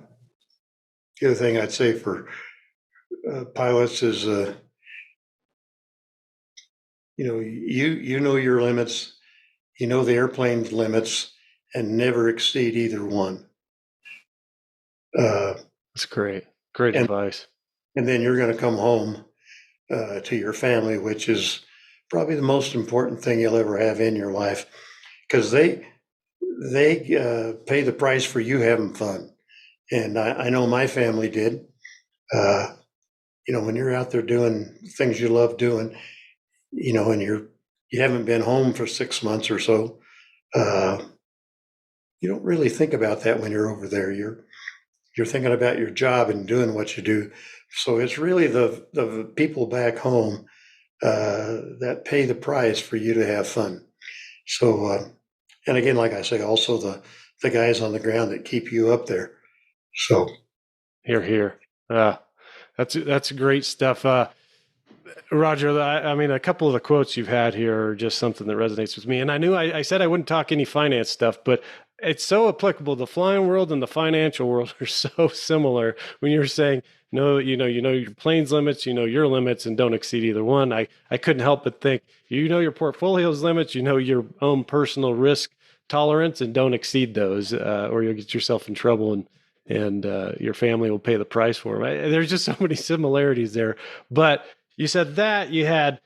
other thing I'd say for pilots is, you know your limits, you know the airplane's limits, and never exceed either one. That's great. Great advice. And then you're going to come home to your family, which is probably the most important thing you'll ever have in your life, because they pay the price for you having fun. And I know my family did. When you're out there doing things you love doing, and you haven't been home for 6 months or so, you don't really think about that when you're over there. You're thinking about your job and doing what you do. So it's really the people back home that pay the price for you to have fun. So, and again, like I say, also the guys on the ground that keep you up there. So, here. That's great stuff. Roger, I mean, a couple of the quotes you've had here are just something that resonates with me. And I knew I said I wouldn't talk any finance stuff, but it's so applicable. The flying world and the financial world are so similar. When you're saying, no, you know your plane's limits, your limits, and don't exceed either one. I couldn't help but think, your portfolio's limits, your own personal risk tolerance, and don't exceed those, or you'll get yourself in trouble, and your family will pay the price for them. There's just so many similarities there. But you said that you had,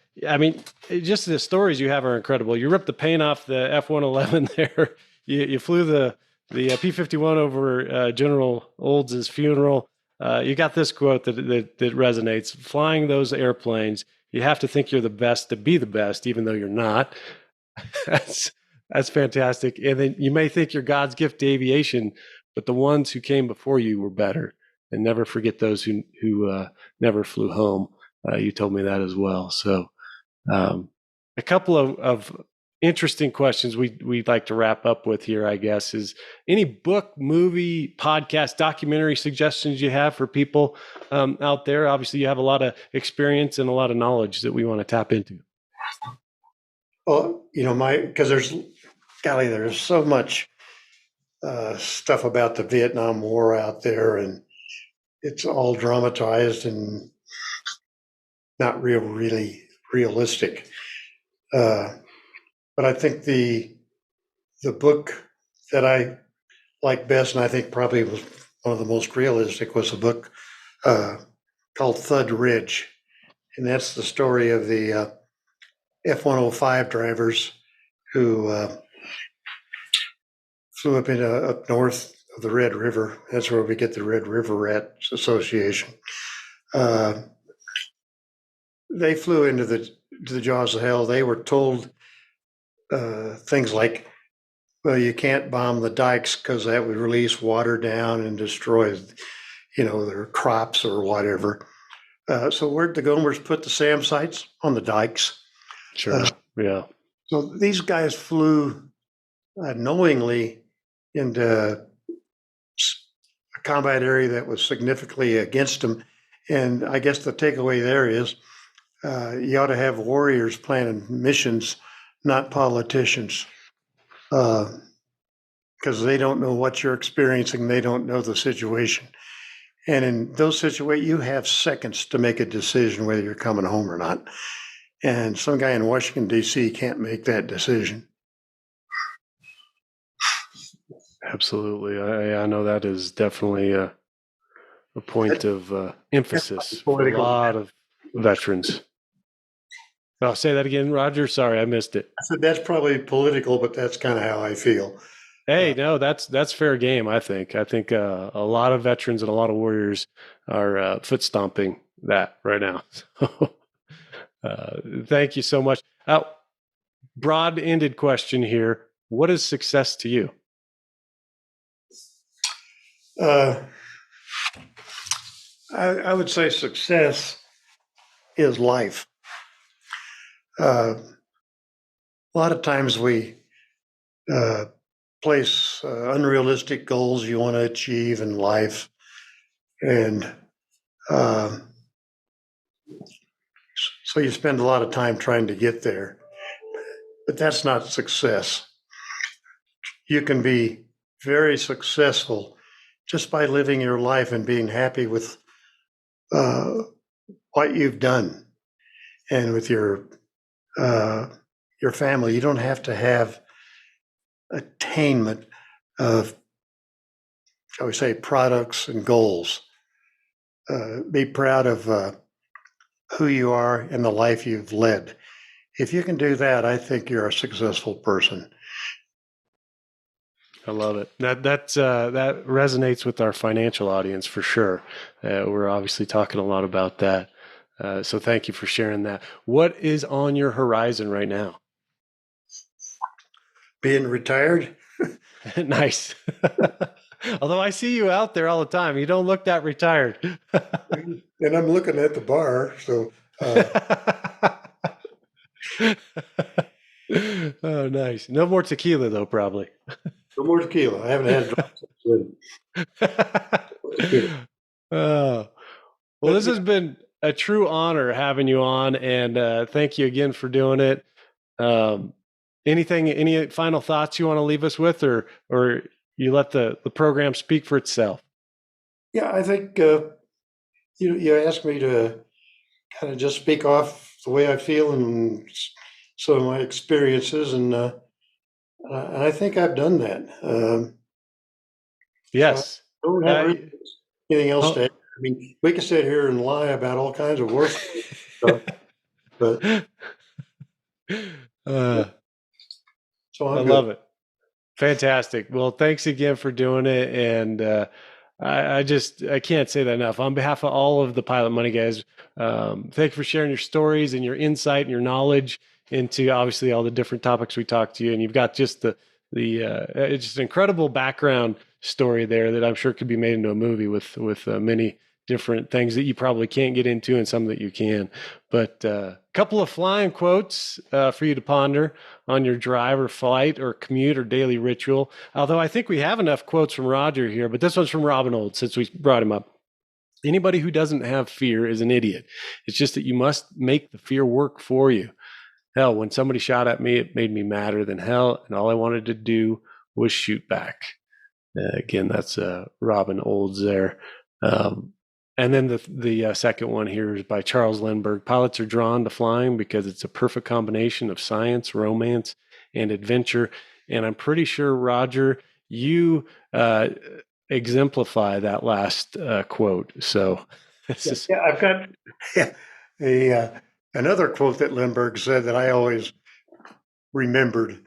just the stories you have are incredible. You ripped the paint off the F-111 there. You flew the P-51 over General Olds' funeral. You got this quote that resonates. Flying those airplanes, you have to think you're the best to be the best, even though you're not. That's fantastic. And then you may think you're God's gift to aviation, but the ones who came before you were better. And never forget those who never flew home. You told me that as well. So a couple of interesting questions we'd like to wrap up with here, I guess, is any book, movie, podcast, documentary suggestions you have for people out there? Obviously, you have a lot of experience and a lot of knowledge that we want to tap into. Well, because there's so much stuff about the Vietnam War out there, and it's all dramatized, and not really realistic. But I think the book that I like best, and I think probably was one of the most realistic, was a book called Thud Ridge, and that's the story of the F-105 drivers who flew up north of the Red River. That's where we get the Red River Rats Association. They flew into the jaws of hell. They were told things like, well, you can't bomb the dikes because that would release water down and destroy, their crops or whatever. So where'd the Gomers put the SAM sites? On the dikes. Sure. Yeah. So these guys flew knowingly into a combat area that was significantly against them. And I guess the takeaway there is you ought to have warriors planning missions, not politicians. Because they don't know what you're experiencing. They don't know the situation. And in those situations, you have seconds to make a decision whether you're coming home or not. And some guy in Washington, D.C. can't make that decision. Absolutely. I know that is definitely a point of emphasis for a lot of veterans. I'll say that again, Roger. Sorry, I missed it. I said that's probably political, but that's kind of how I feel. Hey, no, that's fair game. I think a lot of veterans and a lot of warriors are foot stomping that right now. Thank you so much. Broad-ended question here: what is success to you? I would say success is life. A lot of times we place unrealistic goals you want to achieve in life, and so you spend a lot of time trying to get there, but that's not success. You can be very successful just by living your life and being happy with what you've done and with your family. You don't have to have attainment of, shall we say, products and goals. Be proud of who you are and the life you've led. If you can do that, I think you're a successful person. I love it. That resonates with our financial audience for sure. We're obviously talking a lot about that. So thank you for sharing that. What is on your horizon right now? Being retired. Nice. Although I see you out there all the time, you don't look that retired. And I'm looking at the bar, so. Oh, nice. No more tequila, though, probably. No more tequila. I haven't had a drop. Oh, well, this has been a true honor having you on, and thank you again for doing it. Any final thoughts you want to leave us with, or you let the program speak for itself? Yeah, I think you asked me to kind of just speak off the way I feel and some of my experiences, and I think I've done that. Yes. So I don't have really anything else to add. I mean, we can sit here and lie about all kinds of worse stuff, but so I love it. Fantastic. Well, thanks again for doing it. And I can't say that enough. On behalf of all of the Pilot Money guys, thank you for sharing your stories and your insight and your knowledge into obviously all the different topics we talked to you. And you've got just it's just an incredible background story there that I'm sure could be made into a movie with many different things that you probably can't get into and some that you can. But a couple of flying quotes for you to ponder on your drive or flight or commute or daily ritual. Although I think we have enough quotes from Roger here, but this one's from Robin Old since we brought him up. Anybody who doesn't have fear is an idiot. It's just that you must make the fear work for you. Hell, when somebody shot at me, it made me madder than hell, and all I wanted to do was shoot back. Again, that's Robin Olds there. And then the second one here is by Charles Lindbergh. Pilots are drawn to flying because it's a perfect combination of science, romance, and adventure. And I'm pretty sure, Roger, you exemplify that last quote. So this is I've got another quote that Lindbergh said that I always remembered,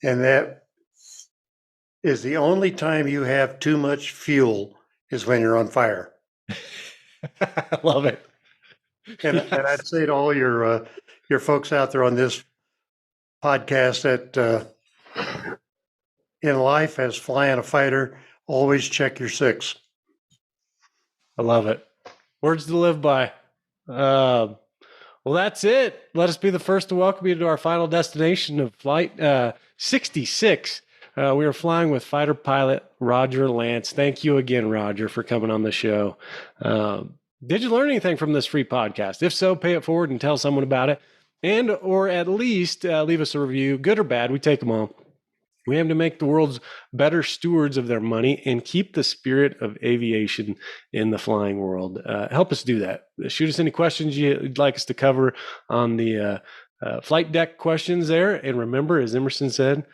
and that is the only time you have too much fuel is when you're on fire. I love it. And I'd say to all your folks out there on this podcast that in life, as flying a fighter, always check your six. I love it. Words to live by. Well, that's it. Let us be the first to welcome you to our final destination of Flight 66. We are flying with fighter pilot Roger Lance. Thank you again, Roger, for coming on the show. Did you learn anything from this free podcast? If so, pay it forward and tell someone about it. And or at least leave us a review, good or bad. We take them all. We aim to make the world's better stewards of their money and keep the spirit of aviation in the flying world. Help us do that. Shoot us any questions you'd like us to cover on the flight deck questions there. And remember, as Emerson said,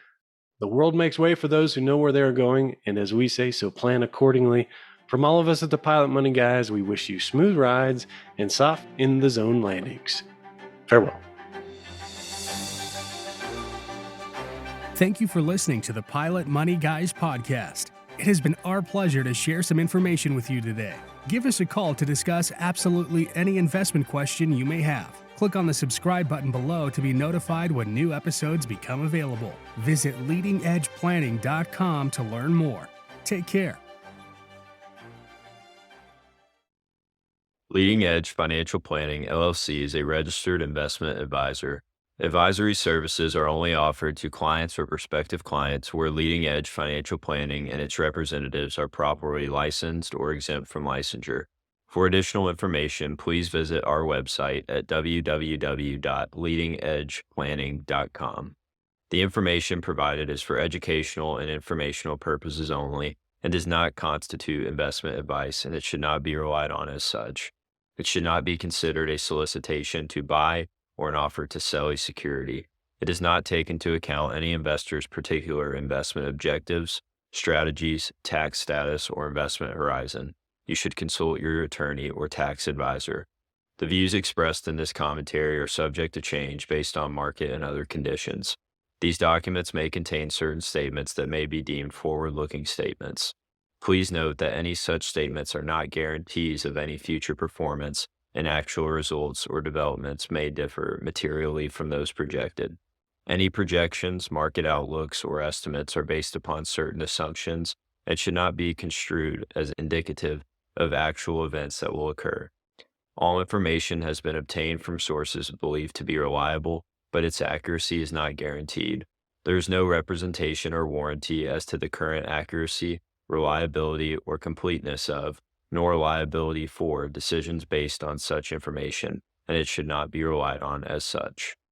the world makes way for those who know where they're going. And as we say, so plan accordingly. From all of us at the Pilot Money Guys, we wish you smooth rides and soft in the zone landings. Farewell. Thank you for listening to the Pilot Money Guys podcast. It has been our pleasure to share some information with you today. Give us a call to discuss absolutely any investment question you may have. Click on the subscribe button below to be notified when new episodes become available. Visit leadingedgeplanning.com to learn more. Take care. Leading Edge Financial Planning, LLC is a registered investment advisor. Advisory services are only offered to clients or prospective clients where Leading Edge Financial Planning and its representatives are properly licensed or exempt from licensure. For additional information, please visit our website at www.leadingedgeplanning.com. The information provided is for educational and informational purposes only and does not constitute investment advice, and it should not be relied on as such. It should not be considered a solicitation to buy or an offer to sell a security. It does not take into account any investor's particular investment objectives, strategies, tax status, or investment horizon. You should consult your attorney or tax advisor. The views expressed in this commentary are subject to change based on market and other conditions. These documents may contain certain statements that may be deemed forward-looking statements. Please note that any such statements are not guarantees of any future performance, and actual results or developments may differ materially from those projected. Any projections, market outlooks, or estimates are based upon certain assumptions and should not be construed as indicative of actual events that will occur. All information has been obtained from sources believed to be reliable, but its accuracy is not guaranteed. There is no representation or warranty as to the current accuracy, reliability, or completeness of, nor liability for, decisions based on such information, and it should not be relied on as such.